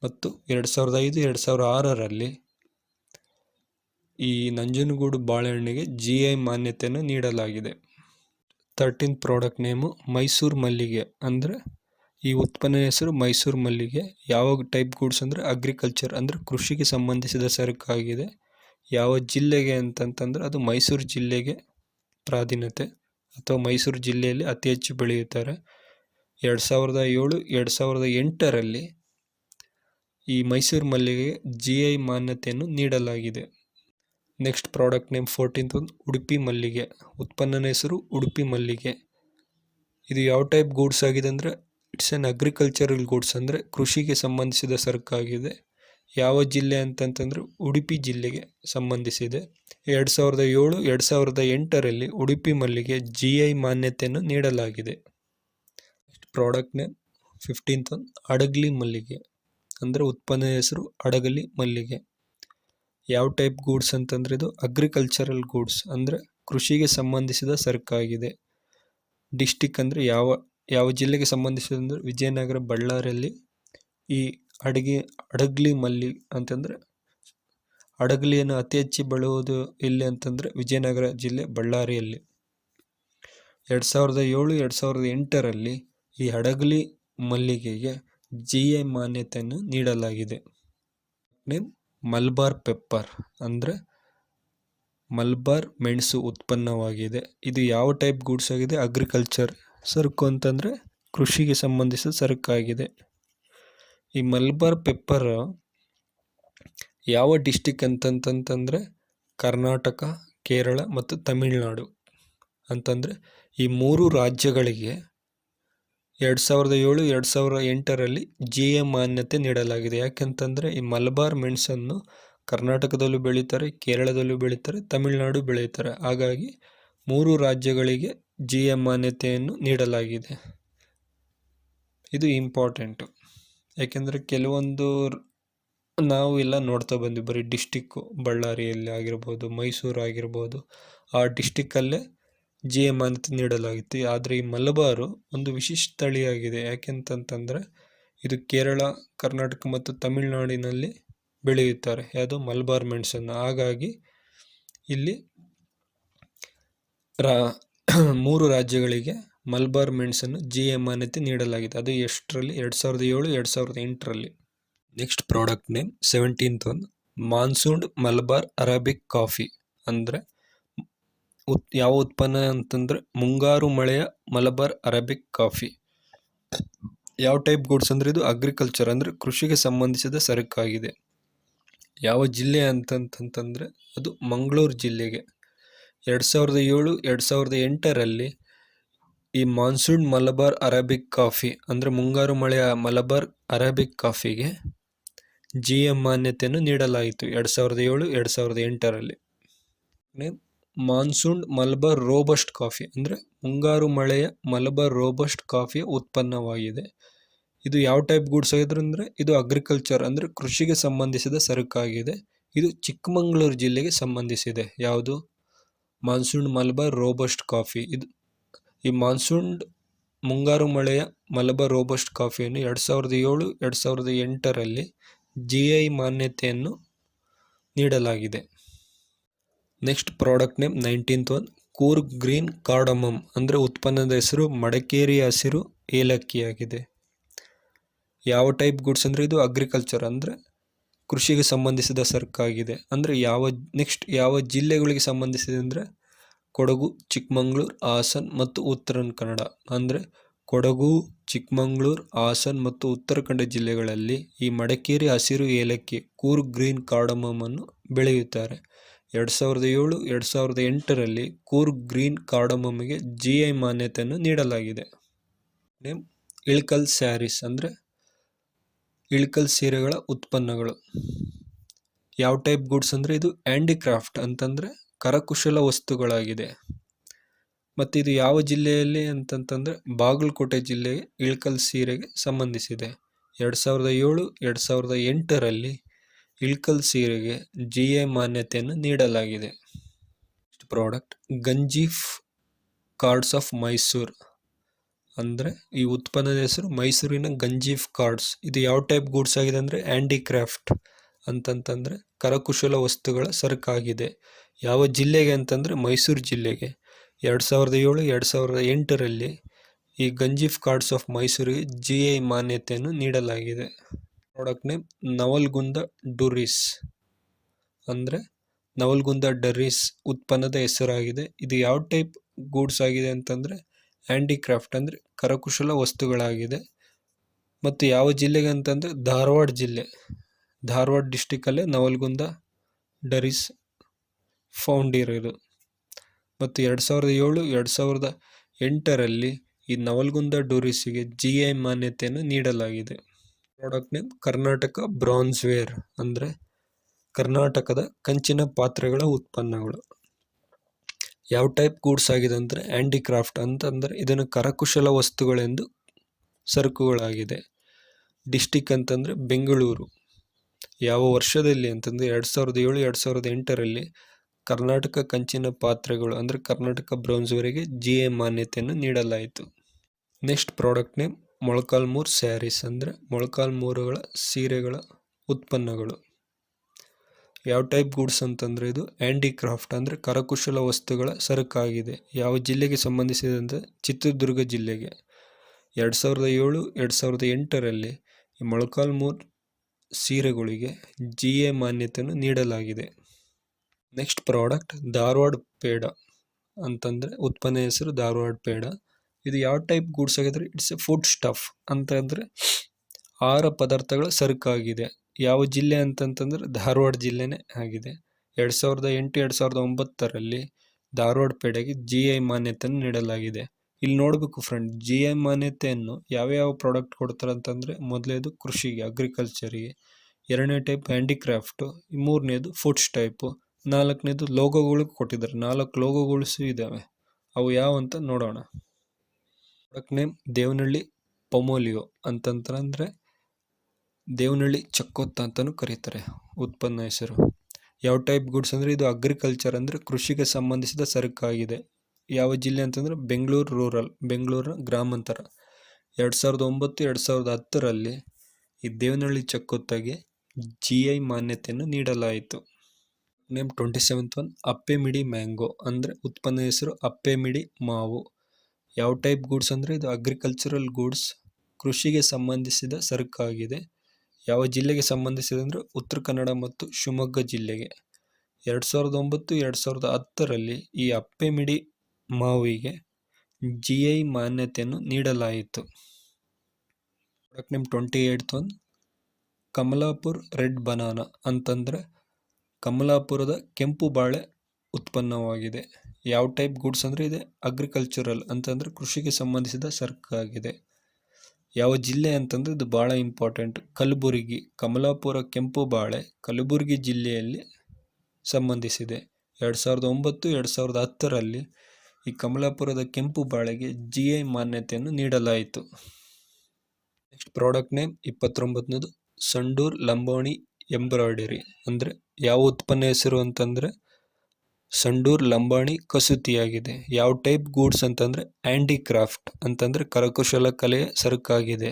ಮತ್ತು 2005, 2006ರಲ್ಲಿ ಈ ನಂಜನಗೂಡು ಬಾಳೆಹಣ್ಣಿಗೆ GI ಮಾನ್ಯತೆಯನ್ನು ನೀಡಲಾಗಿದೆ. 13th ಪ್ರಾಡಕ್ಟ್ ನೇಮು ಮೈಸೂರು ಮಲ್ಲಿಗೆ ಅಂದರೆ ಈ ಉತ್ಪನ್ನದ ಹೆಸರು ಮೈಸೂರು ಮಲ್ಲಿಗೆ. ಯಾವ ಟೈಪ್ ಗೂಡ್ಸ್ ಅಂದರೆ ಅಗ್ರಿಕಲ್ಚರ್ ಅಂದರೆ ಕೃಷಿಗೆ ಸಂಬಂಧಿಸಿದ ಸರಕಾಗಿದೆ. ಯಾವ ಜಿಲ್ಲೆಗೆ ಅಂತಂತಂದರೆ ಅದು ಮೈಸೂರು ಜಿಲ್ಲೆಗೆ ಪ್ರಾಧೀನತೆ ಅಥವಾ ಮೈಸೂರು ಜಿಲ್ಲೆಯಲ್ಲಿ ಅತಿ ಹೆಚ್ಚು ಬೆಳೆಯುತ್ತಾರೆ. 2007, 2008ರಲ್ಲಿ ಈ ಮೈಸೂರು ಮಲ್ಲಿಗೆಗೆ GI ಮಾನ್ಯತೆಯನ್ನು ನೀಡಲಾಗಿದೆ. Next product name 14th one Udupi ಮಲ್ಲಿಗೆ. ಉತ್ಪನ್ನದ ಹೆಸರು ಉಡುಪಿ ಮಲ್ಲಿಗೆ. ಇದು ಯಾವ ಟೈಪ್ ಗೂಡ್ಸ್ ಆಗಿದೆ ಅಂದರೆ ಇಟ್ಸ್ ಎನ್ ಅಗ್ರಿಕಲ್ಚರಲ್ ಗೂಡ್ಸ್ ಅಂದರೆ ಕೃಷಿಗೆ ಸಂಬಂಧಿಸಿದ ಸರಕಾಗಿದೆ. ಯಾವ ಜಿಲ್ಲೆ ಅಂತಂತಂದರೆ ಉಡುಪಿ ಜಿಲ್ಲೆಗೆ ಸಂಬಂಧಿಸಿದೆ. 2007, 2008ರಲ್ಲಿ ಉಡುಪಿ ಮಲ್ಲಿಗೆ GI ಮಾನ್ಯತೆಯನ್ನು ನೀಡಲಾಗಿದೆ. Next product name 15th one Hadagali ಮಲ್ಲಿಗೆ ಅಂದರೆ ಉತ್ಪನ್ನದ ಹೆಸರು ಹಡಗಲಿ ಮಲ್ಲಿಗೆ. ಯಾವ ಟೈಪ್ ಗೂಡ್ಸ್ ಅಂತಂದರೆ ಇದು ಅಗ್ರಿಕಲ್ಚರಲ್ ಗೂಡ್ಸ್ ಅಂದರೆ ಕೃಷಿಗೆ ಸಂಬಂಧಿಸಿದ ಸರಕಾಗಿದೆ. ಡಿಸ್ಟಿಕ್ ಅಂದರೆ ಯಾವ ಜಿಲ್ಲೆಗೆ ಸಂಬಂಧಿಸಿದ ಅಂದರೆ ವಿಜಯನಗರ, ಬಳ್ಳಾರಿಯಲ್ಲಿ ಈ ಹಡಗಲಿ ಮಲ್ಲಿ ಅಂತಂದರೆ ಹಡಗಲಿಯನ್ನು ಅತಿ ಹೆಚ್ಚು ಬೆಳೆಯುವುದು ಎಲ್ಲಿ ಅಂತಂದರೆ ವಿಜಯನಗರ ಜಿಲ್ಲೆ, ಬಳ್ಳಾರಿಯಲ್ಲಿ. 2007, 2008ರಲ್ಲಿ ಈ ಹಡಗಲಿ ಮಲ್ಲಿಗೆಗೆ GI ಮಾನ್ಯತೆಯನ್ನು ನೀಡಲಾಗಿದೆ. ನೇಮ್ ಮಲಬಾರ್ ಪೆಪ್ಪರ್ ಅಂದರೆ ಮಲಬಾರ್ ಮೆಣಸು ಉತ್ಪನ್ನವಾಗಿದೆ. ಇದು ಯಾವ ಟೈಪ್ ಗೂಡ್ಸ್ ಆಗಿದೆ? ಅಗ್ರಿಕಲ್ಚರ್. ಸರಕು ಅಂತಂದರೆ ಕೃಷಿಗೆ ಸಂಬಂಧಿಸಿದ ಸರಕಾಗಿದೆ. ಈ ಮಲಬಾರ್ ಪೆಪ್ಪರ್ ಯಾವ ಡಿಸ್ಟಿಕ್ ಅಂತಂತಂದ್ರೆ ಕರ್ನಾಟಕ, ಕೇರಳ ಮತ್ತು ತಮಿಳುನಾಡು ಅಂತಂದರೆ ಈ 3 ರಾಜ್ಯಗಳಿಗೆ 2007 2008ರಲ್ಲಿ GI ಮಾನ್ಯತೆ ನೀಡಲಾಗಿದೆ. ಯಾಕೆಂತಂದರೆ ಈ ಮಲಬಾರ್ ಮೆಣಸನ್ನು ಕರ್ನಾಟಕದಲ್ಲೂ ಬೆಳೀತಾರೆ, ಕೇರಳದಲ್ಲೂ ಬೆಳೀತಾರೆ, ತಮಿಳುನಾಡು ಬೆಳೀತಾರೆ. ಹಾಗಾಗಿ 3 ರಾಜ್ಯಗಳಿಗೆ GI ಮಾನ್ಯತೆಯನ್ನು ನೀಡಲಾಗಿದೆ. ಇದು ಇಂಪಾರ್ಟೆಂಟು. ಯಾಕೆಂದರೆ ಕೆಲವೊಂದು ನಾವು ಎಲ್ಲ ನೋಡ್ತಾ ಬಂದ್ವಿ, ಬರೀ ಡಿಸ್ಟಿಕ್ಕು ಬಳ್ಳಾರಿಯಲ್ಲಿ ಆಗಿರ್ಬೋದು, ಮೈಸೂರು ಆಗಿರ್ಬೋದು, ಆ ಡಿಸ್ಟಿಕ್ಕಲ್ಲೇ GI ಮಾನ್ಯತೆ ನೀಡಲಾಗಿತ್ತು. ಆದರೆ ಈ ಮಲಬಾರು ಒಂದು ವಿಶಿಷ್ಟ ತಳಿಯಾಗಿದೆ. ಯಾಕೆಂತಂತಂದರೆ ಇದು ಕೇರಳ, ಕರ್ನಾಟಕ ಮತ್ತು ತಮಿಳುನಾಡಿನಲ್ಲಿ ಬೆಳೆಯುತ್ತಾರೆ, ಯಾವುದು ಮಲಬಾರ್ ಮೆಣಸನ್ನು. ಹಾಗಾಗಿ ಇಲ್ಲಿ 3 ರಾಜ್ಯಗಳಿಗೆ ಮಲಬಾರ್ ಮೆಣಸನ್ನು GI ಮಾನ್ಯತೆ ನೀಡಲಾಗಿದೆ. ಅದು ಎಷ್ಟರಲ್ಲಿ? 2007 2008ರಲ್ಲಿ. Next product name 17th one, monsoon Malabar arabica coffee. ಅಂದರೆ ಯಾವ ಉತ್ಪನ್ನ ಅಂತಂದರೆ ಮುಂಗಾರು ಮಳೆಯ ಮಲಬಾರ್ ಅರೇಬಿಕ್ ಕಾಫಿ. ಯಾವ ಟೈಪ್ ಗೂಡ್ಸ್ ಅಂದರೆ ಇದು ಅಗ್ರಿಕಲ್ಚರ್ ಅಂದರೆ ಕೃಷಿಗೆ ಸಂಬಂಧಿಸಿದ ಸರಕಾಗಿದೆ. ಯಾವ ಜಿಲ್ಲೆ ಅಂತಂತಂದರೆ ಅದು ಮಂಗಳೂರು ಜಿಲ್ಲೆಗೆ 2007 2008ರಲ್ಲಿ ಈ ಮಾನ್ಸೂನ್ ಮಲಬಾರ್ ಅರೇಬಿಕ್ ಕಾಫಿ ಅಂದರೆ ಮುಂಗಾರು ಮಳೆಯ ಮಲಬಾರ್ ಅರೇಬಿಕ್ ಕಾಫಿಗೆ GI ಮಾನ್ಯತೆಯನ್ನು ನೀಡಲಾಯಿತು 2007 2008ರಲ್ಲಿ. ಮಾನ್ಸೂನ್ ಮಲಬಾರ್ ರೋಬಸ್ಟ್ ಕಾಫಿ ಅಂದರೆ ಮುಂಗಾರು ಮಳೆಯ ಮಲಬಾರ್ ರೋಬಸ್ಟ್ ಕಾಫಿಯ ಉತ್ಪನ್ನವಾಗಿದೆ. ಇದು ಯಾವ ಟೈಪ್ ಗೂಡ್ಸ್ ಆಗಿದ್ರೆ ಅಂದರೆ ಇದು ಅಗ್ರಿಕಲ್ಚರ್ ಅಂದರೆ ಕೃಷಿಗೆ ಸಂಬಂಧಿಸಿದ ಸರಕಾಗಿದೆ. ಇದು ಚಿಕ್ಕಮಗಳೂರು ಜಿಲ್ಲೆಗೆ ಸಂಬಂಧಿಸಿದೆ. ಯಾವುದು? Monsoon Malabar robust coffee. ಇದು ಈ ಮಾನ್ಸೂನ್ ಮುಂಗಾರು ಮಳೆಯ ಮಲಬಾರ್ ರೋಬಸ್ಟ್ ಕಾಫಿಯನ್ನು 2007 2008ರಲ್ಲಿ GI ಮಾನ್ಯತೆಯನ್ನು ನೀಡಲಾಗಿದೆ. Next product name 19th one, Coorg green cardamom ಅಂದರೆ ಉತ್ಪನ್ನದ ಹೆಸರು ಮಡಿಕೇರಿ ಹಸಿರು ಏಲಕ್ಕಿಯಾಗಿದೆ. ಯಾವ ಟೈಪ್ ಗುಡ್ಸ್ ಅಂದರೆ ಇದು ಅಗ್ರಿಕಲ್ಚರ್ ಅಂದರೆ ಕೃಷಿಗೆ ಸಂಬಂಧಿಸಿದ ಸರಕಾಗಿದೆ. ಅಂದರೆ ಯಾವ ಜಿಲ್ಲೆಗಳಿಗೆ ಸಂಬಂಧಿಸಿದೆ ಅಂದರೆ ಕೊಡಗು, ಚಿಕ್ಕಮಗಳೂರು, ಹಾಸನ್ ಮತ್ತು ಉತ್ತರ ಕನ್ನಡ. ಅಂದರೆ ಕೊಡಗು, ಚಿಕ್ಕಮಗಳೂರು, ಹಾಸನ್ ಮತ್ತು ಉತ್ತರ ಕನ್ನಡ ಜಿಲ್ಲೆಗಳಲ್ಲಿ ಈ ಮಡಿಕೇರಿ ಹಸಿರು ಏಲಕ್ಕಿ ಕೂರ್ಗ್ ಗ್ರೀನ್ ಕಾರ್ಡಮಮ್ ಅನ್ನು ಬೆಳೆಯುತ್ತಾರೆ. 2007 2008ರಲ್ಲಿ ಕೂರ್ಗ್ ಗ್ರೀನ್ ಕಾರ್ಡಮಮ್ಗೆ GI ಮಾನ್ಯತೆಯನ್ನು ನೀಡಲಾಗಿದೆ. ಇಳಕಲ್ ಸ್ಯಾರೀಸ್ ಅಂದರೆ ಇಳಕಲ್ ಸೀರೆಗಳ ಉತ್ಪನ್ನಗಳು. ಯಾವ ಟೈಪ್ ಗೂಡ್ಸ್ ಅಂದರೆ ಇದು ಹ್ಯಾಂಡಿಕ್ರಾಫ್ಟ್ ಅಂತಂದರೆ ಕರಕುಶಲ ವಸ್ತುಗಳಾಗಿದೆ. ಮತ್ತು ಇದು ಯಾವ ಜಿಲ್ಲೆಯಲ್ಲಿ ಅಂತಂತಂದರೆ ಬಾಗಲಕೋಟೆ ಜಿಲ್ಲೆಗೆ ಇಳಕಲ್ ಸೀರೆಗೆ ಸಂಬಂಧಿಸಿದೆ. 2007 2008ರಲ್ಲಿ ಇಳಕಲ್ ಸೀರೆಗೆ GI ಮಾನ್ಯತೆಯನ್ನು ನೀಡಲಾಗಿದೆ. ಪ್ರಾಡಕ್ಟ್ ಗಂಜೀಫ್ ಕಾರ್ಡ್ಸ್ ಆಫ್ ಮೈಸೂರು ಅಂದರೆ ಈ ಉತ್ಪನ್ನದ ಹೆಸರು ಮೈಸೂರಿನ ಗಂಜೀಫ್ ಕಾರ್ಡ್ಸ್. ಇದು ಯಾವ ಟೈಪ್ ಗೂಡ್ಸ್ ಆಗಿದೆ ಅಂದರೆ ಹ್ಯಾಂಡಿಕ್ರಾಫ್ಟ್ ಅಂತಂತಂದರೆ ಕರಕುಶಲ ವಸ್ತುಗಳ ಸರಕಾಗಿದೆ. ಯಾವ ಜಿಲ್ಲೆಗೆ ಅಂತಂದರೆ ಮೈಸೂರು ಜಿಲ್ಲೆಗೆ 2007 2008ರಲ್ಲಿ ಈ ಗಂಜೀಫ್ ಕಾರ್ಡ್ಸ್ ಆಫ್ ಮೈಸೂರಿಗೆ GI ಮಾನ್ಯತೆಯನ್ನು ನೀಡಲಾಗಿದೆ. ಪ್ರಾಡಕ್ಟ್ ನೇಮ್ ನವಲ್ಗುಂದ ಡುರಿಸ್ ಅಂದರೆ ನವಲ್ಗುಂದ ಡರ್ರೀಸ್ ಉತ್ಪನ್ನದ ಹೆಸರಾಗಿದೆ. ಇದು ಯಾವ ಟೈಪ್ ಗೂಡ್ಸ್ ಆಗಿದೆ ಅಂತಂದರೆ ಹ್ಯಾಂಡಿಕ್ರಾಫ್ಟ್ ಅಂದರೆ ಕರಕುಶಲ ವಸ್ತುಗಳಾಗಿದೆ. ಮತ್ತು ಯಾವ ಜಿಲ್ಲೆಗೆ ಅಂತಂದರೆ ಧಾರವಾಡ ಜಿಲ್ಲೆ, ಧಾರವಾಡ ಡಿಸ್ಟಿಕ್ಕಲ್ಲೇ ನವಲ್ಗುಂದ ಡರ್ರೀಸ್ ಫೌಂಡ್ ಇರೋದು. ಮತ್ತು 2007 2008ರಲ್ಲಿ ಈ ನವಲ್ಗುಂದ ಡೋರಿಸಿಗೆ GI ಮಾನ್ಯತೆಯನ್ನು ನೀಡಲಾಗಿದೆ. ಪ್ರಾಡಕ್ಟ್ ನೇಮ್ ಕರ್ನಾಟಕ ಬ್ರಾನ್ಸ್ವೇರ್ ಅಂದರೆ ಕರ್ನಾಟಕದ ಕಂಚಿನ ಪಾತ್ರೆಗಳ ಉತ್ಪನ್ನಗಳು. ಯಾವ ಟೈಪ್ ಗೂಡ್ಸ್ ಆಗಿದೆ ಅಂದರೆ ಹ್ಯಾಂಡಿಕ್ರಾಫ್ಟ್ ಅಂತಂದರೆ ಇದನ್ನು ಕರಕುಶಲ ವಸ್ತುಗಳೆಂದು ಸರಕುಗಳಾಗಿದೆ. ಡಿಸ್ಟಿಕ್ ಅಂತಂದರೆ ಬೆಂಗಳೂರು. ಯಾವ ವರ್ಷದಲ್ಲಿ ಅಂತಂದರೆ 2007 2008ರಲ್ಲಿ ಕರ್ನಾಟಕ ಕಂಚಿನ ಪಾತ್ರೆಗಳು ಅಂದರೆ ಕರ್ನಾಟಕ ಬ್ರೌನ್ಸ್ವೇರಿಗೆ GI ಮಾನ್ಯತೆಯನ್ನು ನೀಡಲಾಯಿತು. Next product name Molakalmuru sarees ಅಂದರೆ ಮೊಳಕಾಲ್ಮೂರುಗಳ ಸೀರೆಗಳ ಉತ್ಪನ್ನಗಳು. ಯಾವ ಟೈಪ್ ಗೂಡ್ಸ್ ಅಂತಂದರೆ ಇದು ಹ್ಯಾಂಡಿಕ್ರಾಫ್ಟ್ ಅಂದರೆ ಕರಕುಶಲ ವಸ್ತುಗಳ ಸರಕಾಗಿದೆ. ಯಾವ ಜಿಲ್ಲೆಗೆ ಸಂಬಂಧಿಸಿದೆ ಅಂದರೆ ಚಿತ್ರದುರ್ಗ ಜಿಲ್ಲೆಗೆ 2007 2008ರಲ್ಲಿ ಈ ಮೊಳಕಾಲ್ಮೂರು ಸೀರೆಗಳಿಗೆ GI ಮಾನ್ಯತೆಯನ್ನು ನೀಡಲಾಗಿದೆ. ನೆಕ್ಸ್ಟ್ ಪ್ರಾಡಕ್ಟ್ ಧಾರವಾಡ ಪೇಡ ಅಂತಂದರೆ ಉತ್ಪನ್ನ ಹೆಸರು ಧಾರವಾಡ ಪೇಡ. ಇದು ಯಾವ ಟೈಪ್ ಗೂಡ್ಸ್ ಆಗಿದ್ರೆ ಇಟ್ಸ್ ಎ ಫುಡ್ ಸ್ಟಫ್ ಅಂತಂದರೆ ಆಹಾರ ಪದಾರ್ಥಗಳ ಸರಕಾಗಿದೆ. ಯಾವ ಜಿಲ್ಲೆ ಅಂತಂತಂದ್ರೆ ಧಾರವಾಡ ಜಿಲ್ಲೆನೇ ಆಗಿದೆ. 2008-2009 ಧಾರವಾಡ ಪೇಡೆಗೆ GI ಮಾನ್ಯತೆಯನ್ನು ನೀಡಲಾಗಿದೆ. ಇಲ್ಲಿ ನೋಡಬೇಕು ಫ್ರೆಂಡ್, GI ಮಾನ್ಯತೆಯನ್ನು ಯಾವ ಪ್ರಾಡಕ್ಟ್ ಕೊಡ್ತಾರೆ ಅಂತಂದರೆ, ಮೊದಲೇದು ಕೃಷಿಗೆ, ಅಗ್ರಿಕಲ್ಚರಿಗೆ, ಎರಡನೇ ಟೈಪ್ ಹ್ಯಾಂಡಿಕ್ರಾಫ್ಟು, ಮೂರನೇದು ಫುಡ್ಸ್ ಟೈಪು, ನಾಲ್ಕನೇದು ಲೋಗೋಗಳು ಕೊಟ್ಟಿದ್ದಾರೆ. 4 ಲೋಗೋಗಳು ಇದ್ದಾವೆ. ಅವು ಯಾವ ಅಂತ ನೋಡೋಣ. ಪ್ರಾಡಕ್ಟ್ ನೇಮ್ ದೇವನಹಳ್ಳಿ ಪೊಮೋಲಿಯೋ ಅಂತಂದ್ರೆ ದೇವನಹಳ್ಳಿ ಚಕ್ಕೊತ್ತ ಅಂತಲೂ ಕರೀತಾರೆ ಉತ್ಪನ್ನ ಹೆಸರು. ಯಾವ ಟೈಪ್ ಗುಡ್ಸ್ ಅಂದರೆ ಇದು ಅಗ್ರಿಕಲ್ಚರ್ ಅಂದರೆ ಕೃಷಿಗೆ ಸಂಬಂಧಿಸಿದ ಸರಕಾಗಿದೆ. ಯಾವ ಜಿಲ್ಲೆ ಅಂತಂದರೆ ಬೆಂಗಳೂರು ರೂರಲ್, ಬೆಂಗಳೂರು ಗ್ರಾಮಾಂತರ. 2009-2010 ಈ ದೇವನಹಳ್ಳಿ ಚಕ್ಕೊತ್ತಗೆ GI ಮಾನ್ಯತೆಯನ್ನು ನೀಡಲಾಯಿತು. ನೇಮ್ 27th ಒನ್ ಅಪ್ಪೆಮಿಡಿ ಮ್ಯಾಂಗೋ ಅಂದರೆ ಉತ್ಪನ್ನ ಹೆಸರು ಅಪ್ಪೆಮಿಡಿ ಮಾವು. ಯಾವ ಟೈಪ್ ಗೂಡ್ಸ್ ಅಂದರೆ ಇದು ಅಗ್ರಿಕಲ್ಚರಲ್ ಗೂಡ್ಸ್, ಕೃಷಿಗೆ ಸಂಬಂಧಿಸಿದ ಸರಕಾಗಿದೆ. ಯಾವ ಜಿಲ್ಲೆಗೆ ಸಂಬಂಧಿಸಿದೆ ಅಂದರೆ ಉತ್ತರ ಕನ್ನಡ ಮತ್ತು ಶಿವಮೊಗ್ಗ ಜಿಲ್ಲೆಗೆ. 2009-2010 ಈ ಅಪ್ಪೆಮಿಡಿ ಮಾವಿಗೆ GI ಮಾನ್ಯತೆಯನ್ನು ನೀಡಲಾಯಿತು. Product name 28th one Kamalapur red banana ಅಂತಂದರೆ ಕಮಲಾಪುರದ ಕೆಂಪು ಬಾಳೆ ಉತ್ಪನ್ನವಾಗಿದೆ. ಯಾವ ಟೈಪ್ ಗೂಡ್ಸ್ ಅಂದರೆ ಇದೆ ಅಗ್ರಿಕಲ್ಚರಲ್ ಅಂತಂದರೆ ಕೃಷಿಗೆ ಸಂಬಂಧಿಸಿದ ಸರಕಾಗಿದೆ. ಯಾವ ಜಿಲ್ಲೆ ಅಂತಂದರೆ ಇದು ಭಾಳ ಇಂಪಾರ್ಟೆಂಟ್, ಕಲಬುರಗಿ. ಕಮಲಾಪುರ ಕೆಂಪು ಬಾಳೆ ಕಲಬುರಗಿ ಜಿಲ್ಲೆಯಲ್ಲಿ ಸಂಬಂಧಿಸಿದೆ. 2009-2010 ಈ ಕಮಲಾಪುರದ ಕೆಂಪು ಬಾಳೆಗೆ GI ಮಾನ್ಯತೆಯನ್ನು ನೀಡಲಾಯಿತು. ನೆಕ್ಸ್ಟ್ ಪ್ರಾಡಕ್ಟ್ ನೇಮ್ 29ನೇದು ಸಂಡೂರ್ ಲಂಬಾಣಿ ಎಂಬ್ರಾಯ್ಡರಿ ಅಂದರೆ ಯಾವ ಉತ್ಪನ್ನ ಹೆಸರು ಅಂತಂದರೆ ಸಂಡೂರ್ ಲಂಬಾಣಿ ಕಸೂತಿಯಾಗಿದೆ. ಯಾವ ಟೈಪ್ ಗೂಡ್ಸ್ ಅಂತಂದರೆ ಹ್ಯಾಂಡಿಕ್ರಾಫ್ಟ್ ಅಂತಂದರೆ ಕರಕುಶಲ ಕಲೆಯ ಸರಕಾಗಿದೆ.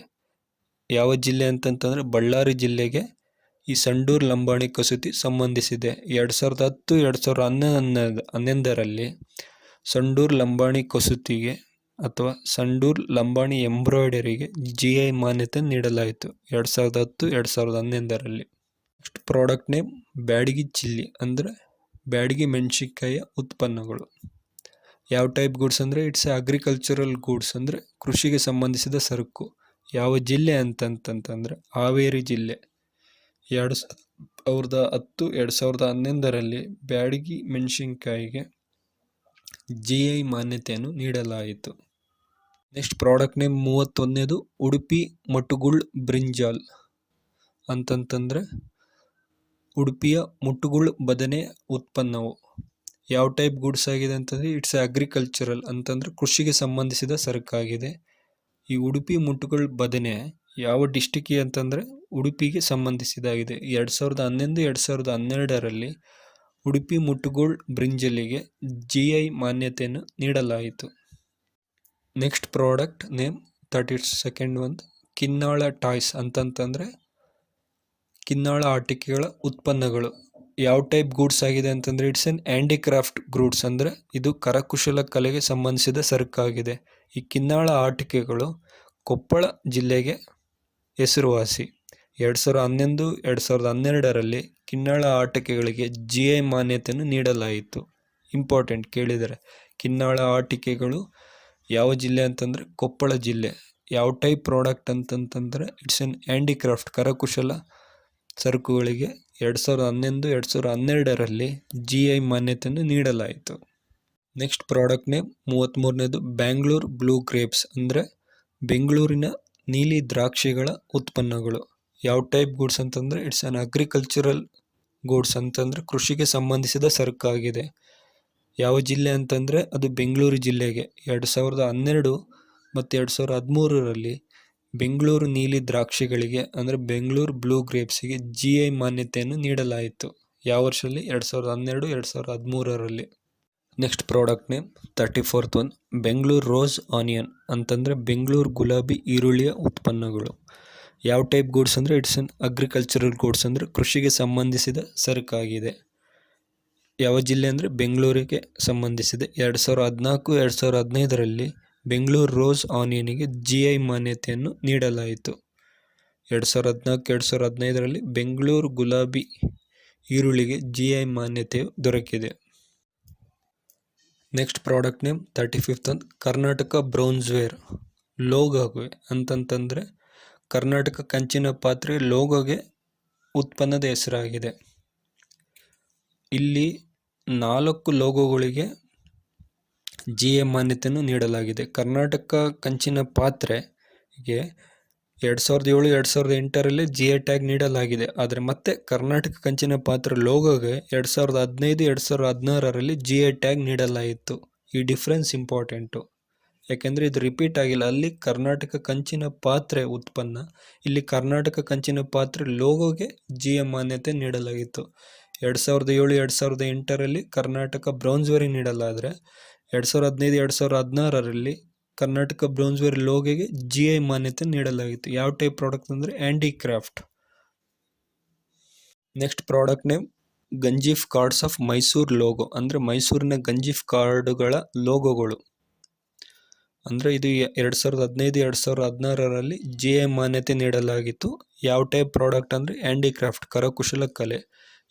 ಯಾವ ಜಿಲ್ಲೆ ಅಂತಂತಂದರೆ ಬಳ್ಳಾರಿ ಜಿಲ್ಲೆಗೆ ಈ ಸಂಡೂರ್ ಲಂಬಾಣಿ ಕಸೂತಿ ಸಂಬಂಧಿಸಿದೆ. 2010-2011 ಸಂಡೂರ್ ಲಂಬಾಣಿ ಕಸೂತಿಗೆ ಅಥವಾ ಸಂಡೂರ್ ಲಂಬಾಣಿ ಎಂಬ್ರಾಯ್ಡರಿಗೆ GI ಮಾನ್ಯತೆ ನೀಡಲಾಯಿತು 2010-2011. Next product name Byadgi chilli ಅಂದರೆ ಬ್ಯಾಡಗಿ ಮೆಣಸಿನ್ಕಾಯಿಯ ಉತ್ಪನ್ನಗಳು. ಯಾವ ಟೈಪ್ ಗೂಡ್ಸ್ ಅಂದರೆ ಇಟ್ಸ್ ಅಗ್ರಿಕಲ್ಚರಲ್ ಗೂಡ್ಸ್ ಅಂದರೆ ಕೃಷಿಗೆ ಸಂಬಂಧಿಸಿದ ಸರಕು. ಯಾವ ಜಿಲ್ಲೆ ಅಂತಂತಂದರೆ ಹಾವೇರಿ ಜಿಲ್ಲೆ. 2010-2011 ಬ್ಯಾಡಗಿ ಮೆಣಸಿನ್ಕಾಯಿಗೆ GI ಮಾನ್ಯತೆಯನ್ನು ನೀಡಲಾಯಿತು. ನೆಕ್ಸ್ಟ್ ಪ್ರಾಡಕ್ಟ್ ನೇಮ್ 31ನೇದು ಉಡುಪಿ ಮಟುಗುಳ್ ಬ್ರಿಂಜಾಲ್ ಅಂತಂತಂದರೆ ಉಡುಪಿಯ ಮುಟ್ಟುಗುಳ್ ಬದನೆ ಉತ್ಪನ್ನವು. ಯಾವ ಟೈಪ್ ಗೂಡ್ಸ್ ಆಗಿದೆ ಅಂತಂದರೆ ಇಟ್ಸ್ ಅಗ್ರಿಕಲ್ಚರಲ್ ಅಂತಂದರೆ ಕೃಷಿಗೆ ಸಂಬಂಧಿಸಿದ ಸರಕಾಗಿದೆ. ಈ ಉಡುಪಿ ಮುಟ್ಟುಗುಳ್ ಬದನೆ ಯಾವ ಡಿಸ್ಟಿಕ್ಗೆ ಅಂತಂದರೆ ಉಡುಪಿಗೆ ಸಂಬಂಧಿಸಿದಾಗಿದೆ. 2011-2012 ಉಡುಪಿ ಮುಟ್ಟುಗುಳ್ ಬ್ರಿಂಜಲಿಗೆ GI ಮಾನ್ಯತೆಯನ್ನು ನೀಡಲಾಯಿತು. Next product name 32nd one Kinnal toys ಅಂತಂತಂದರೆ ಕಿನ್ನಾಳ ಆಟಿಕೆಗಳ ಉತ್ಪನ್ನಗಳು. ಯಾವ ಟೈಪ್ ಗೂಡ್ಸ್ ಆಗಿದೆ ಅಂತಂದರೆ ಇಟ್ಸ್ ಎನ್ ಹ್ಯಾಂಡಿಕ್ರಾಫ್ಟ್ ಗೂಡ್ಸ್ ಅಂದರೆ ಇದು ಕರಕುಶಲ ಕಲೆಗೆ ಸಂಬಂಧಿಸಿದ ಸರಕಾಗಿದೆ. ಈ ಕಿನ್ನಾಳ ಆಟಿಕೆಗಳು ಕೊಪ್ಪಳ ಜಿಲ್ಲೆಗೆ ಹೆಸರುವಾಸಿ. 2011-2012 ಕಿನ್ನಾಳ ಆಟಿಕೆಗಳಿಗೆ GI ಮಾನ್ಯತೆಯನ್ನು ನೀಡಲಾಯಿತು. ಇಂಪಾರ್ಟೆಂಟ್ ಕೇಳಿದರೆ ಕಿನ್ನಾಳ ಆಟಿಕೆಗಳು ಯಾವ ಜಿಲ್ಲೆ ಅಂತಂದರೆ ಕೊಪ್ಪಳ ಜಿಲ್ಲೆ. ಯಾವ ಟೈಪ್ ಪ್ರಾಡಕ್ಟ್ ಅಂತಂತಂದರೆ ಇಟ್ಸ್ ಎನ್ ಹ್ಯಾಂಡಿಕ್ರಾಫ್ಟ್ ಕರಕುಶಲ ಸರಕುಗಳಿಗೆ 2011-2012 GI ಮಾನ್ಯತೆಯನ್ನು ನೀಡಲಾಯಿತು. ನೆಕ್ಸ್ಟ್ ಪ್ರಾಡಕ್ಟ್ ನೇಮ್ 33ನೇದು ಬ್ಯಾಂಗ್ಳೂರ್ ಬ್ಲೂ ಗ್ರೇಪ್ಸ್ ಅಂದರೆ ಬೆಂಗಳೂರಿನ ನೀಲಿ ದ್ರಾಕ್ಷಿಗಳ ಉತ್ಪನ್ನಗಳು. ಯಾವ ಟೈಪ್ ಗೂಡ್ಸ್ ಅಂತಂದರೆ ಇಟ್ಸ್ ಅನ್ ಅಗ್ರಿಕಲ್ಚರಲ್ ಗೂಡ್ಸ್ ಅಂತಂದರೆ ಕೃಷಿಗೆ ಸಂಬಂಧಿಸಿದ ಸರಕಾಗಿದೆ. ಯಾವ ಜಿಲ್ಲೆ ಅಂತಂದರೆ ಅದು ಬೆಂಗಳೂರು ಜಿಲ್ಲೆಗೆ. 2012 ಮತ್ತು 2013 ಬೆಂಗಳೂರು ನೀಲಿ ದ್ರಾಕ್ಷಿಗಳಿಗೆ ಅಂದರೆ ಬೆಂಗಳೂರು ಬ್ಲೂ ಗ್ರೇಪ್ಸಿಗೆ GI ಮಾನ್ಯತೆಯನ್ನು ನೀಡಲಾಯಿತು. ಯಾವ ವರ್ಷದಲ್ಲಿ? 2012-2013. Next product name 34th one Bengaluru rose onion ಅಂತಂದರೆ ಬೆಂಗಳೂರು ಗುಲಾಬಿ ಈರುಳ್ಳಿಯ ಉತ್ಪನ್ನಗಳು. ಯಾವ ಟೈಪ್ ಗೂಡ್ಸ್ ಅಂದರೆ ಇಟ್ಸ್ ಅನ್ ಅಗ್ರಿಕಲ್ಚರಲ್ ಗೂಡ್ಸ್ ಅಂದರೆ ಕೃಷಿಗೆ ಸಂಬಂಧಿಸಿದ ಸರಕಾಗಿದೆ. ಯಾವ ಜಿಲ್ಲೆ ಅಂದರೆ ಬೆಂಗಳೂರಿಗೆ ಸಂಬಂಧಿಸಿದೆ. 2014-2015 ಬೆಂಗಳೂರು ರೋಸ್ ಆನಿಯನಿಗೆ GI ಮಾನ್ಯತೆಯನ್ನು ನೀಡಲಾಯಿತು. 2014-2015 ಬೆಂಗಳೂರು ಗುಲಾಬಿ ಈರುಳ್ಳಿಗೆ GI ಮಾನ್ಯತೆಯು ದೊರಕಿದೆ. Next product name 35th one Karnataka bronzeware ಲೋಗೋಗೆ ಅಂತಂತಂದರೆ ಕರ್ನಾಟಕ ಕಂಚಿನ ಪಾತ್ರೆ ಲೋಗೋಗೆ ಉತ್ಪನ್ನದ ಹೆಸರಾಗಿದೆ. ಇಲ್ಲಿ 4 ಲೋಗೋಗಳಿಗೆ GI ಮಾನ್ಯತೆಯನ್ನು ನೀಡಲಾಗಿದೆ. ಕರ್ನಾಟಕ ಕಂಚಿನ ಪಾತ್ರೆಗೆ 2007, 2008ರಲ್ಲಿ GI ಟ್ಯಾಗ್ ನೀಡಲಾಗಿದೆ. ಆದರೆ ಮತ್ತೆ ಕರ್ನಾಟಕ ಕಂಚಿನ ಪಾತ್ರೆ ಲೋಗೋಗೆ 2015, 2016ರಲ್ಲಿ GI ಟ್ಯಾಗ್ ನೀಡಲಾಯಿತು. ಈ ಡಿಫ್ರೆನ್ಸ್ ಇಂಪಾರ್ಟೆಂಟು, ಯಾಕೆಂದರೆ ಇದು ರಿಪೀಟ್ ಆಗಿಲ್ಲ. ಅಲ್ಲಿ ಕರ್ನಾಟಕ ಕಂಚಿನ ಪಾತ್ರೆ ಉತ್ಪನ್ನ, ಇಲ್ಲಿ ಕರ್ನಾಟಕ ಕಂಚಿನ ಪಾತ್ರೆ ಲೋಗೋಗೆ GI ಮಾನ್ಯತೆ ನೀಡಲಾಗಿತ್ತು. 2007, 2008ರಲ್ಲಿ ಕರ್ನಾಟಕ ಬ್ರೌನ್ಸ್ವೆರಿ ನೀಡಲಾದರೆ 2015, 2016ರಲ್ಲಿ ಕರ್ನಾಟಕ ಬ್ರೌನ್ಸ್ವೆರಿ ಲೋಗೋಗೆ GI ಮಾನ್ಯತೆ ನೀಡಲಾಗಿತ್ತು. ಯಾವ ಟೈಪ್ ಪ್ರಾಡಕ್ಟ್ ಅಂದರೆ handicraft. Next product name Ganjifa cards of Mysuru logo, ಅಂದರೆ ಮೈಸೂರಿನ ಗಂಜೀಫ್ ಕಾರ್ಡುಗಳ ಲೋಗೋಗಳು. ಅಂದರೆ ಇದು 2015, 2016ರಲ್ಲಿ GI ಮಾನ್ಯತೆ ನೀಡಲಾಗಿತ್ತು. ಯಾವ ಟೈಪ್ ಪ್ರಾಡಕ್ಟ್ ಅಂದರೆ ಹ್ಯಾಂಡಿಕ್ರಾಫ್ಟ್, ಕರಕುಶಲ ಕಲೆ.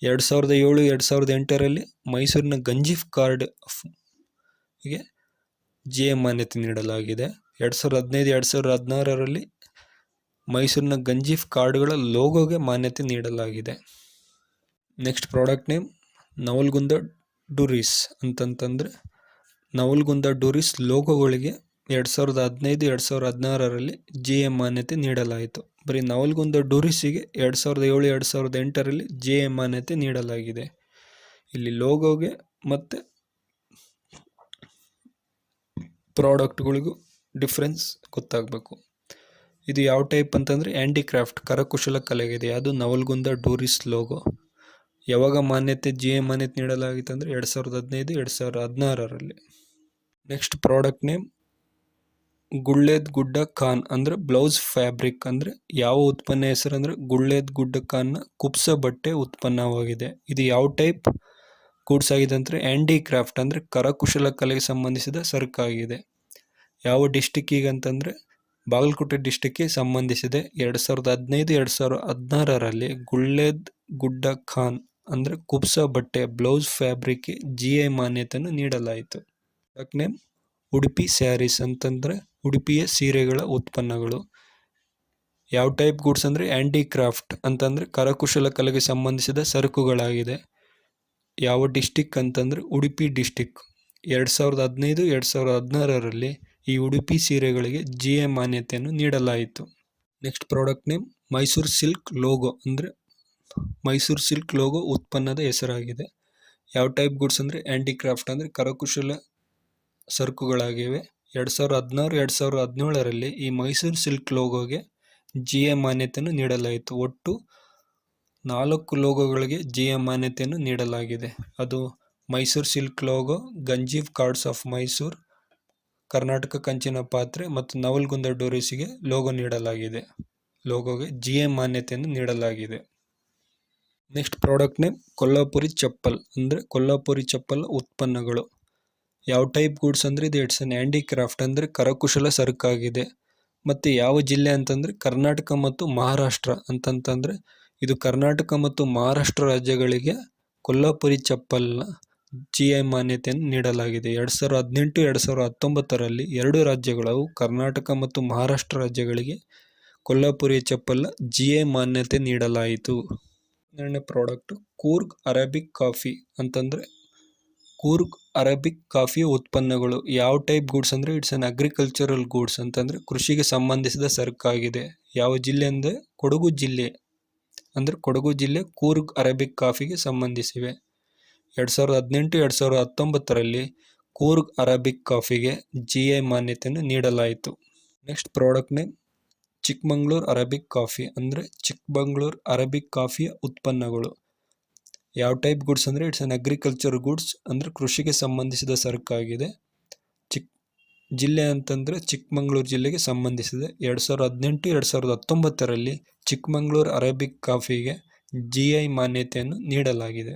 2007, 2008ರಲ್ಲಿ ಮೈಸೂರಿನ ಗಂಜೀಫ್ ಕಾರ್ಡ್ಗೆ GI ಮಾನ್ಯತೆ ನೀಡಲಾಗಿದೆ. 2015, 2016ರಲ್ಲಿ ಮೈಸೂರಿನ ಗಂಜೀಫ್ ಕಾರ್ಡ್ಗಳ ಲೋಗೋಗೆ ಮಾನ್ಯತೆ ನೀಡಲಾಗಿದೆ. ನೆಕ್ಸ್ಟ್ ಪ್ರಾಡಕ್ಟ್ ನೇಮ್ ನವಲ್ಗುಂದ ಡೂರಿಸ್ ಅಂತಂತಂದರೆ ನವಲ್ಗುಂದ ಡೂರಿಸ್ ಲೋಗೋಗಳಿಗೆ 2015, 2016ರಲ್ಲಿ GI ಮಾನ್ಯತೆ ನೀಡಲಾಯಿತು. ಬರೀ ನವಲ್ಗುಂದ ಡೂರಿಸಿಗೆ 2007, 2008ರಲ್ಲಿ GI ಮಾನ್ಯತೆ ನೀಡಲಾಗಿದೆ. ಇಲ್ಲಿ ಲೋಗೋಗೆ ಮತ್ತು ಪ್ರಾಡಕ್ಟ್ಗಳಿಗೂ ಡಿಫ್ರೆನ್ಸ್ ಗೊತ್ತಾಗಬೇಕು. ಇದು ಯಾವ ಟೈಪ್ ಅಂತಂದರೆ ಹ್ಯಾಂಡಿಕ್ರಾಫ್ಟ್, ಕರಕುಶಲ ಕಲೆಗಿದೆ. ಅದು ನವಲ್ಗುಂದ ಡೂರಿಸ್ ಲೋಗೋ. ಯಾವಾಗ ಮಾನ್ಯತೆ GI ಮಾನ್ಯತೆ ನೀಡಲಾಗಿತ್ತು ಅಂದರೆ 2015, 2016ರಲ್ಲಿ. ನೆಕ್ಸ್ಟ್ ಪ್ರಾಡಕ್ಟ್ ನೇಮ್ ಗುಳ್ಳೇದ್ ಗುಡ್ಡ ಖಾನ್, ಅಂದರೆ ಬ್ಲೌಸ್ ಫ್ಯಾಬ್ರಿಕ್. ಅಂದರೆ ಯಾವ ಉತ್ಪನ್ನ ಹೆಸರು ಅಂದರೆ ಗುಳ್ಳೇದ್ ಗುಡ್ಡ ಖಾನ್ನ ಕುಪ್ಸ ಬಟ್ಟೆ ಉತ್ಪನ್ನವಾಗಿದೆ. ಇದು ಯಾವ ಟೈಪ್ ಗೂಡ್ಸ್ ಆಗಿದೆ ಅಂದರೆ ಹ್ಯಾಂಡಿಕ್ರಾಫ್ಟ್, ಅಂದರೆ ಕರಕುಶಲ ಕಲೆಗೆ ಸಂಬಂಧಿಸಿದ ಸರಕಾಗಿದೆ. ಯಾವ ಡಿಸ್ಟಿಕ್ಕಿಗೆ ಅಂತಂದರೆ ಬಾಗಲಕೋಟೆ ಡಿಸ್ಟಿಕ್ಗೆ ಸಂಬಂಧಿಸಿದೆ. 2015, 2016ರಲ್ಲಿ ಗುಳ್ಳೇದ್ ಗುಡ್ಡ ಖಾನ್ ಅಂದರೆ ಕುಪ್ಸ ಬಟ್ಟೆ ಬ್ಲೌಸ್ ಫ್ಯಾಬ್ರಿಕ್ಗೆ GI ಮಾನ್ಯತೆಯನ್ನು ನೀಡಲಾಯಿತು. ಪ್ರಾಡಕ್ಟ್ ನೇಮ್ ಉಡುಪಿ ಸ್ಯಾರೀಸ್ ಅಂತಂದರೆ ಉಡುಪಿಯ ಸೀರೆಗಳ ಉತ್ಪನ್ನಗಳು. ಯಾವ ಟೈಪ್ ಗೂಡ್ಸ್ ಅಂದರೆ ಹ್ಯಾಂಡಿಕ್ರಾಫ್ಟ್ ಅಂತಂದರೆ ಕರಕುಶಲ ಕಲೆಗೆ ಸಂಬಂಧಿಸಿದ ಸರಕುಗಳಾಗಿದೆ. ಯಾವ ಡಿಸ್ಟಿಕ್ ಅಂತಂದರೆ ಉಡುಪಿ ಡಿಸ್ಟಿಕ್. 2015, 2016ರಲ್ಲಿ ಈ ಉಡುಪಿ ಸೀರೆಗಳಿಗೆ GI ಮಾನ್ಯತೆಯನ್ನು ನೀಡಲಾಯಿತು. Next product name Mysuru silk logo, ಅಂದರೆ ಮೈಸೂರು ಸಿಲ್ಕ್ ಲೋಗೋ ಉತ್ಪನ್ನದ ಹೆಸರಾಗಿದೆ. ಯಾವ ಟೈಪ್ ಗೂಡ್ಸ್ ಅಂದರೆ ಹ್ಯಾಂಡಿಕ್ರಾಫ್ಟ್, ಅಂದರೆ ಕರಕುಶಲ ಸರಕುಗಳಾಗಿವೆ. 2016, 2017ರಲ್ಲಿ ಈ ಮೈಸೂರು ಸಿಲ್ಕ್ ಲೋಗೋಗೆ GI ಮಾನ್ಯತೆಯನ್ನು ನೀಡಲಾಯಿತು. ಒಟ್ಟು 4 ಲೋಗೋಗಳಿಗೆ GI ಮಾನ್ಯತೆಯನ್ನು ನೀಡಲಾಗಿದೆ. ಅದು Mysuru silk logo, Ganjifa cards of Mysuru, Karnataka ಕಂಚಿನ ಪಾತ್ರೆ ಮತ್ತು ನವಲ್ಗುಂದ ಡೋರಿಸಿಗೆ ಲೋಗೋ ನೀಡಲಾಗಿದೆ. ಲೋಗೋಗೆ GI ಮಾನ್ಯತೆಯನ್ನು ನೀಡಲಾಗಿದೆ. ನೆಕ್ಸ್ಟ್ ಪ್ರಾಡಕ್ಟ್ ನೇಮ್ ಕೊಲ್ಲಾಪುರಿ ಚಪ್ಪಲ್, ಅಂದರೆ ಕೊಲ್ಲಾಪುರಿ ಚಪ್ಪಲ್ ಉತ್ಪನ್ನಗಳು. ಯಾವ ಟೈಪ್ ಗೂಡ್ಸ್ ಅಂದರೆ ಇದು ಇಟ್ಸ್ ಅನ್ ಹ್ಯಾಂಡಿಕ್ರಾಫ್ಟ್, ಅಂದರೆ ಕರಕುಶಲ ಸರಕಾಗಿದೆ. ಮತ್ತು ಯಾವ ಜಿಲ್ಲೆ ಅಂತಂದರೆ ಕರ್ನಾಟಕ ಮತ್ತು ಮಹಾರಾಷ್ಟ್ರ ಅಂತಂತಂದರೆ ಇದು ಕರ್ನಾಟಕ ಮತ್ತು ಮಹಾರಾಷ್ಟ್ರ ರಾಜ್ಯಗಳಿಗೆ ಕೊಲ್ಲಾಪುರಿ ಚಪ್ಪಲ್ನ GI ಮಾನ್ಯತೆಯನ್ನು ನೀಡಲಾಗಿದೆ. 2018, 2019ರಲ್ಲಿ 2 ರಾಜ್ಯಗಳು ಕರ್ನಾಟಕ ಮತ್ತು ಮಹಾರಾಷ್ಟ್ರ ರಾಜ್ಯಗಳಿಗೆ ಕೊಲ್ಲಾಪುರಿ ಚಪ್ಪಲ್ನ GI ಮಾನ್ಯತೆ ನೀಡಲಾಯಿತು. ಎರಡನೇ ಪ್ರಾಡಕ್ಟ್ ಕೂರ್ಗ್ ಅರೇಬಿಕ್ ಕಾಫಿ ಅಂತಂದರೆ ಕೂರ್ಗ್ ಅರೇಬಿಕ್ ಕಾಫಿಯ ಉತ್ಪನ್ನಗಳು. ಯಾವ ಟೈಪ್ ಗೂಡ್ಸ್ ಅಂದರೆ ಇಟ್ಸ್ ಅನ್ ಅಗ್ರಿಕಲ್ಚರಲ್ ಗೂಡ್ಸ್ ಅಂತಂದರೆ ಕೃಷಿಗೆ ಸಂಬಂಧಿಸಿದ ಸರಕಾಗಿದೆ. ಯಾವ ಜಿಲ್ಲೆ ಅಂದರೆ ಕೊಡಗು ಜಿಲ್ಲೆ, ಅಂದರೆ ಕೊಡಗು ಜಿಲ್ಲೆ ಕೂರ್ಗ್ ಅರೇಬಿಕ್ ಕಾಫಿಗೆ ಸಂಬಂಧಿಸಿವೆ. 2018, 2019ರಲ್ಲಿ ಕೂರ್ಗ್ ಅರೇಬಿಕ್ ಕಾಫಿಗೆ GI ಮಾನ್ಯತೆಯನ್ನು ನೀಡಲಾಯಿತು. Next product name Chikkamagaluru Arabic coffee, ಅಂದರೆ ಚಿಕ್ಕಮಂಗ್ಳೂರು ಅರೇಬಿಕ್ ಕಾಫಿಯ ಉತ್ಪನ್ನಗಳು. ಯಾವ ಟೈಪ್ ಗೂಡ್ಸ್ ಅಂದರೆ ಇಟ್ಸ್ ಅನ್ ಅಗ್ರಿಕಲ್ಚರ್ ಗೂಡ್ಸ್, ಅಂದರೆ ಕೃಷಿಗೆ ಸಂಬಂಧಿಸಿದ ಸರಕಾಗಿದೆ. ಜಿಲ್ಲೆ ಅಂತಂದರೆ ಚಿಕ್ಕಮಂಗ್ಳೂರು ಜಿಲ್ಲೆಗೆ ಸಂಬಂಧಿಸಿದೆ. 2018, 2019ರಲ್ಲಿ ಚಿಕ್ಕಮಂಗ್ಳೂರು ಅರೇಬಿಕ್ ಕಾಫಿಗೆ GI ಮಾನ್ಯತೆಯನ್ನು ನೀಡಲಾಗಿದೆ.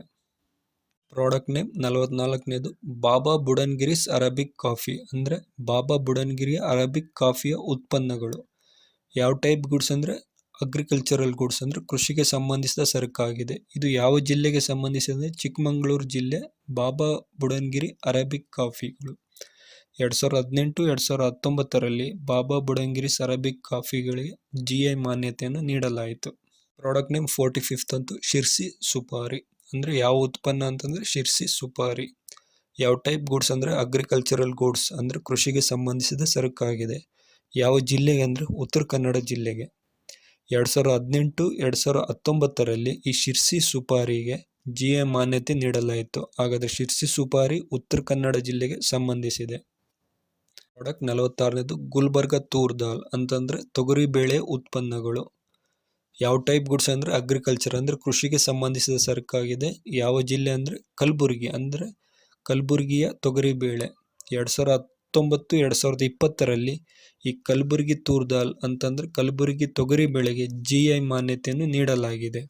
ಪ್ರಾಡಕ್ಟ್ ನೇಮ್ 44ನೇದು ಬಾಬಾ ಬುಡನ್ಗಿರಿಸ್ ಅರೇಬಿಕ್ ಕಾಫಿ, ಅಂದರೆ ಬಾಬಾ ಬುಡನ್ಗಿರಿಯ ಅರೇಬಿಕ್ ಕಾಫಿಯ ಉತ್ಪನ್ನಗಳು. ಯಾವ ಟೈಪ್ ಗೂಡ್ಸ್ ಅಂದರೆ ಅಗ್ರಿಕಲ್ಚರಲ್ ಗೂಡ್ಸ್, ಅಂದರೆ ಕೃಷಿಗೆ ಸಂಬಂಧಿಸಿದ ಸರಕಾಗಿದೆ. ಇದು ಯಾವ ಜಿಲ್ಲೆಗೆ ಸಂಬಂಧಿಸಿದೆ? ಚಿಕ್ಕಮಂಗ್ಳೂರು ಜಿಲ್ಲೆ ಬಾಬಾ ಬುಡನ್ಗಿರಿ ಅರೇಬಿಕ್ ಕಾಫಿಗಳು. 2018-2019ರಲ್ಲಿ ಬಾಬಾ ಬುಡಂಗಿರಿಸ್ ಅರಬಿಕ್ ಕಾಫಿಗಳಿಗೆ GI ಮಾನ್ಯತೆಯನ್ನು ನೀಡಲಾಯಿತು. ಪ್ರಾಡಕ್ಟ್ ನೇಮ್ 45th ಅಂತೂ ಶಿರ್ಸಿ ಸುಪಾರಿ. ಅಂದರೆ ಯಾವ ಉತ್ಪನ್ನ ಅಂತಂದರೆ ಶಿರ್ಸಿ ಸುಪಾರಿ. ಯಾವ ಟೈಪ್ ಗೂಡ್ಸ್ ಅಂದರೆ ಅಗ್ರಿಕಲ್ಚರಲ್ ಗೂಡ್ಸ್, ಅಂದರೆ ಕೃಷಿಗೆ ಸಂಬಂಧಿಸಿದ ಸರಕಾಗಿದೆ. ಯಾವ ಜಿಲ್ಲೆಗೆ ಅಂದರೆ ಉತ್ತರ ಕನ್ನಡ ಜಿಲ್ಲೆಗೆ. 2018-2019ರಲ್ಲಿ ಈ ಶಿರ್ಸಿ ಸುಪಾರಿಗೆ GI ಮಾನ್ಯತೆ ನೀಡಲಾಯಿತು. ಹಾಗಾದರೆ ಶಿರ್ಸಿ ಸುಪಾರಿ ಉತ್ತರ ಕನ್ನಡ ಜಿಲ್ಲೆಗೆ ಸಂಬಂಧಿಸಿದೆ. ಪ್ರಾಡಕ್ಟ್ 46ನೇದು ಗುಲ್ಬರ್ಗ ತೂರ್ ದಾಲ್ ಅಂತಂದರೆ ತೊಗರಿಬೇಳೆ ಉತ್ಪನ್ನಗಳು. ಯಾವ ಟೈಪ್ ಗುಡ್ಸ್ ಅಂದರೆ ಅಗ್ರಿಕಲ್ಚರ್, ಅಂದರೆ ಕೃಷಿಗೆ ಸಂಬಂಧಿಸಿದ ಸರಕಾಗಿದೆ. ಯಾವ ಜಿಲ್ಲೆ ಅಂದರೆ ಕಲಬುರಗಿ, ಅಂದರೆ ಕಲಬುರಗಿಯ ತೊಗರಿಬೇಳೆ. 2019-2020ರಲ್ಲಿ ಈ ಕಲಬುರಗಿ ತೂರ್ ದಾಲ್ ಅಂತಂದರೆ ಕಲಬುರಗಿ ತೊಗರಿಬೇಳೆಗೆ GI ಮಾನ್ಯತೆಯನ್ನು ನೀಡಲಾಗಿದೆ.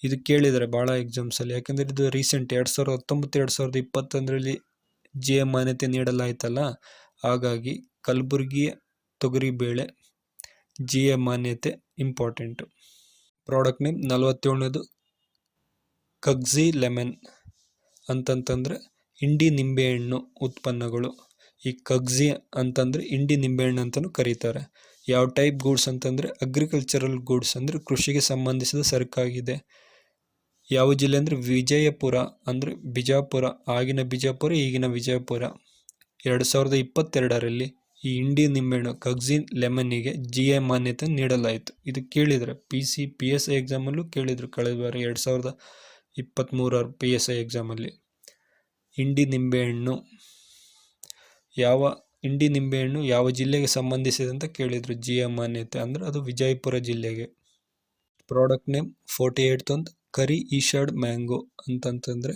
ಇದು ಕೇಳಿದರೆ ಭಾಳ ಎಕ್ಸಾಮ್ಸಲ್ಲಿ, ಯಾಕೆಂದರೆ ಇದು ರೀಸೆಂಟ್ 2019-2020ರಲ್ಲಿ GI ಮಾನ್ಯತೆ ನೀಡಲಾಯ್ತಲ್ಲ, ಹಾಗಾಗಿ ಕಲಬುರಗಿಯ ತೊಗರಿಬೇಳೆ GI ಮಾನ್ಯತೆ ಇಂಪಾರ್ಟೆಂಟು. ಪ್ರಾಡಕ್ಟ್ ನೇಮ್ 47ನೇದು ಕಗ್ಜಿ ಲೆಮನ್ ಅಂತಂತಂದರೆ ಇಂಡಿ ನಿಂಬೆಹಣ್ಣು ಉತ್ಪನ್ನಗಳು. ಈ ಕಗ್ಜಿ ಅಂತಂದರೆ ಇಂಡಿ ನಿಂಬೆಹಣ್ಣು ಅಂತಲೂ ಕರೀತಾರೆ. ಯಾವ ಟೈಪ್ ಗೂಡ್ಸ್ ಅಂತಂದರೆ ಅಗ್ರಿಕಲ್ಚರಲ್ ಗೂಡ್ಸ್, ಅಂದರೆ ಕೃಷಿಗೆ ಸಂಬಂಧಿಸಿದ ಸರಕಾಗಿದೆ. ಯಾವ ಜಿಲ್ಲೆ ಅಂದರೆ ವಿಜಯಪುರ, ಅಂದರೆ ಬಿಜಾಪುರ, ಆಗಿನ ಬಿಜಾಪುರ ಈಗಿನ ವಿಜಯಪುರ. 2022ರಲ್ಲಿ ಈ ಇಂಡಿ ನಿಂಬೆಹಣ್ಣು ಕಗ್ಜಿ ಲೆಮನ್ನಿಗೆ GI ಮಾನ್ಯತೆ ನೀಡಲಾಯಿತು. ಇದು ಕೇಳಿದರೆ PSI ಎಕ್ಸಾಮಲ್ಲೂ ಕೇಳಿದರು ಕಳೆದ ಬಾರಿ 2023 PSI ಎಕ್ಸಾಮಲ್ಲಿ. ಇಂಡಿ ನಿಂಬೆಹಣ್ಣು ಯಾವ ಜಿಲ್ಲೆಗೆ ಸಂಬಂಧಿಸಿದೆ ಅಂತ ಕೇಳಿದರು. GI ಮಾನ್ಯತೆ ಅಂದರೆ ಅದು ವಿಜಯಪುರ ಜಿಲ್ಲೆಗೆ. ಪ್ರಾಡಕ್ಟ್ ನೇಮ್ 48th ಒಂದು ಕರಿ ಈಶಾಡ್ ಮ್ಯಾಂಗೋ ಅಂತಂತಂದರೆ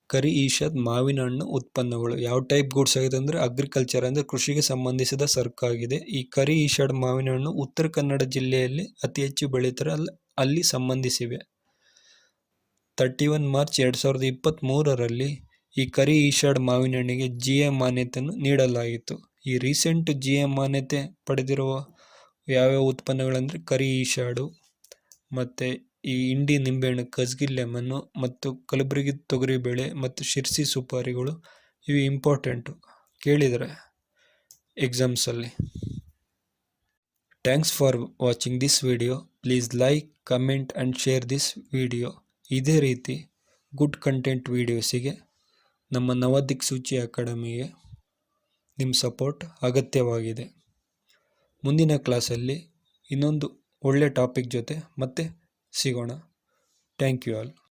ಕರಿ ಈಶಾದ್ ಮಾವಿನ ಹಣ್ಣು ಉತ್ಪನ್ನಗಳು. ಯಾವ ಟೈಪ್ ಗೂಡ್ಸ್ ಆಗಿದೆ ಅಂದರೆ ಅಗ್ರಿಕಲ್ಚರ್, ಅಂದರೆ ಕೃಷಿಗೆ ಸಂಬಂಧಿಸಿದ ಸರಕಾಗಿದೆ. ಈ ಕರಿ ಈಶಾಡ್ ಮಾವಿನ ಹಣ್ಣು ಉತ್ತರ ಕನ್ನಡ ಜಿಲ್ಲೆಯಲ್ಲಿ ಅತಿ ಹೆಚ್ಚು ಬೆಳೀತಾರೆ, ಅಲ್ಲಿ ಸಂಬಂಧಿಸಿವೆ. 31 ಮಾರ್ಚ್ 2023ರಲ್ಲಿ ಈ ಕರಿ ಈಶಾಡ್ ಮಾವಿನ ಹಣ್ಣಿಗೆ GI ಮಾನ್ಯತೆಯನ್ನು ನೀಡಲಾಯಿತು. ಈ ರೀಸೆಂಟ್ GI ಮಾನ್ಯತೆ ಪಡೆದಿರುವ ಯಾವ್ಯಾವ ಉತ್ಪನ್ನಗಳಂದರೆ ಕರಿ ಈಶಾಡು, ಮತ್ತು ಈ ಇಂಡಿ ನಿಂಬೆಹಣ್ಣು ಕಜ್ಗಿ ಲೆಮನ್ನು, ಮತ್ತು ಕಲಬುರಗಿ ತೊಗರಿಬೇಳೆ, ಮತ್ತು ಶಿರ್ಸಿ ಸುಪಾರಿಗಳು. ಇವು ಇಂಪಾರ್ಟೆಂಟು, ಕೇಳಿದರೆ ಎಕ್ಸಾಮ್ಸಲ್ಲಿ. Thanks for watching this video. Please like, comment and share this video. ಇದೇ ರೀತಿ ಗುಡ್ ಕಂಟೆಂಟ್ ವಿಡಿಯೋಸಿಗೆ ನಮ್ಮ ನವದಿಕ್ಸೂಚಿ ಅಕಾಡೆಮಿಗೆ ನಿಮ್ಮ ಸಪೋರ್ಟ್ ಅಗತ್ಯವಾಗಿದೆ. ಮುಂದಿನ ಕ್ಲಾಸಲ್ಲಿ ಇನ್ನೊಂದು ಒಳ್ಳೆ ಟಾಪಿಕ್ ಜೊತೆ ಮತ್ತೆ ಸಿಗೋಣ. Thank you all.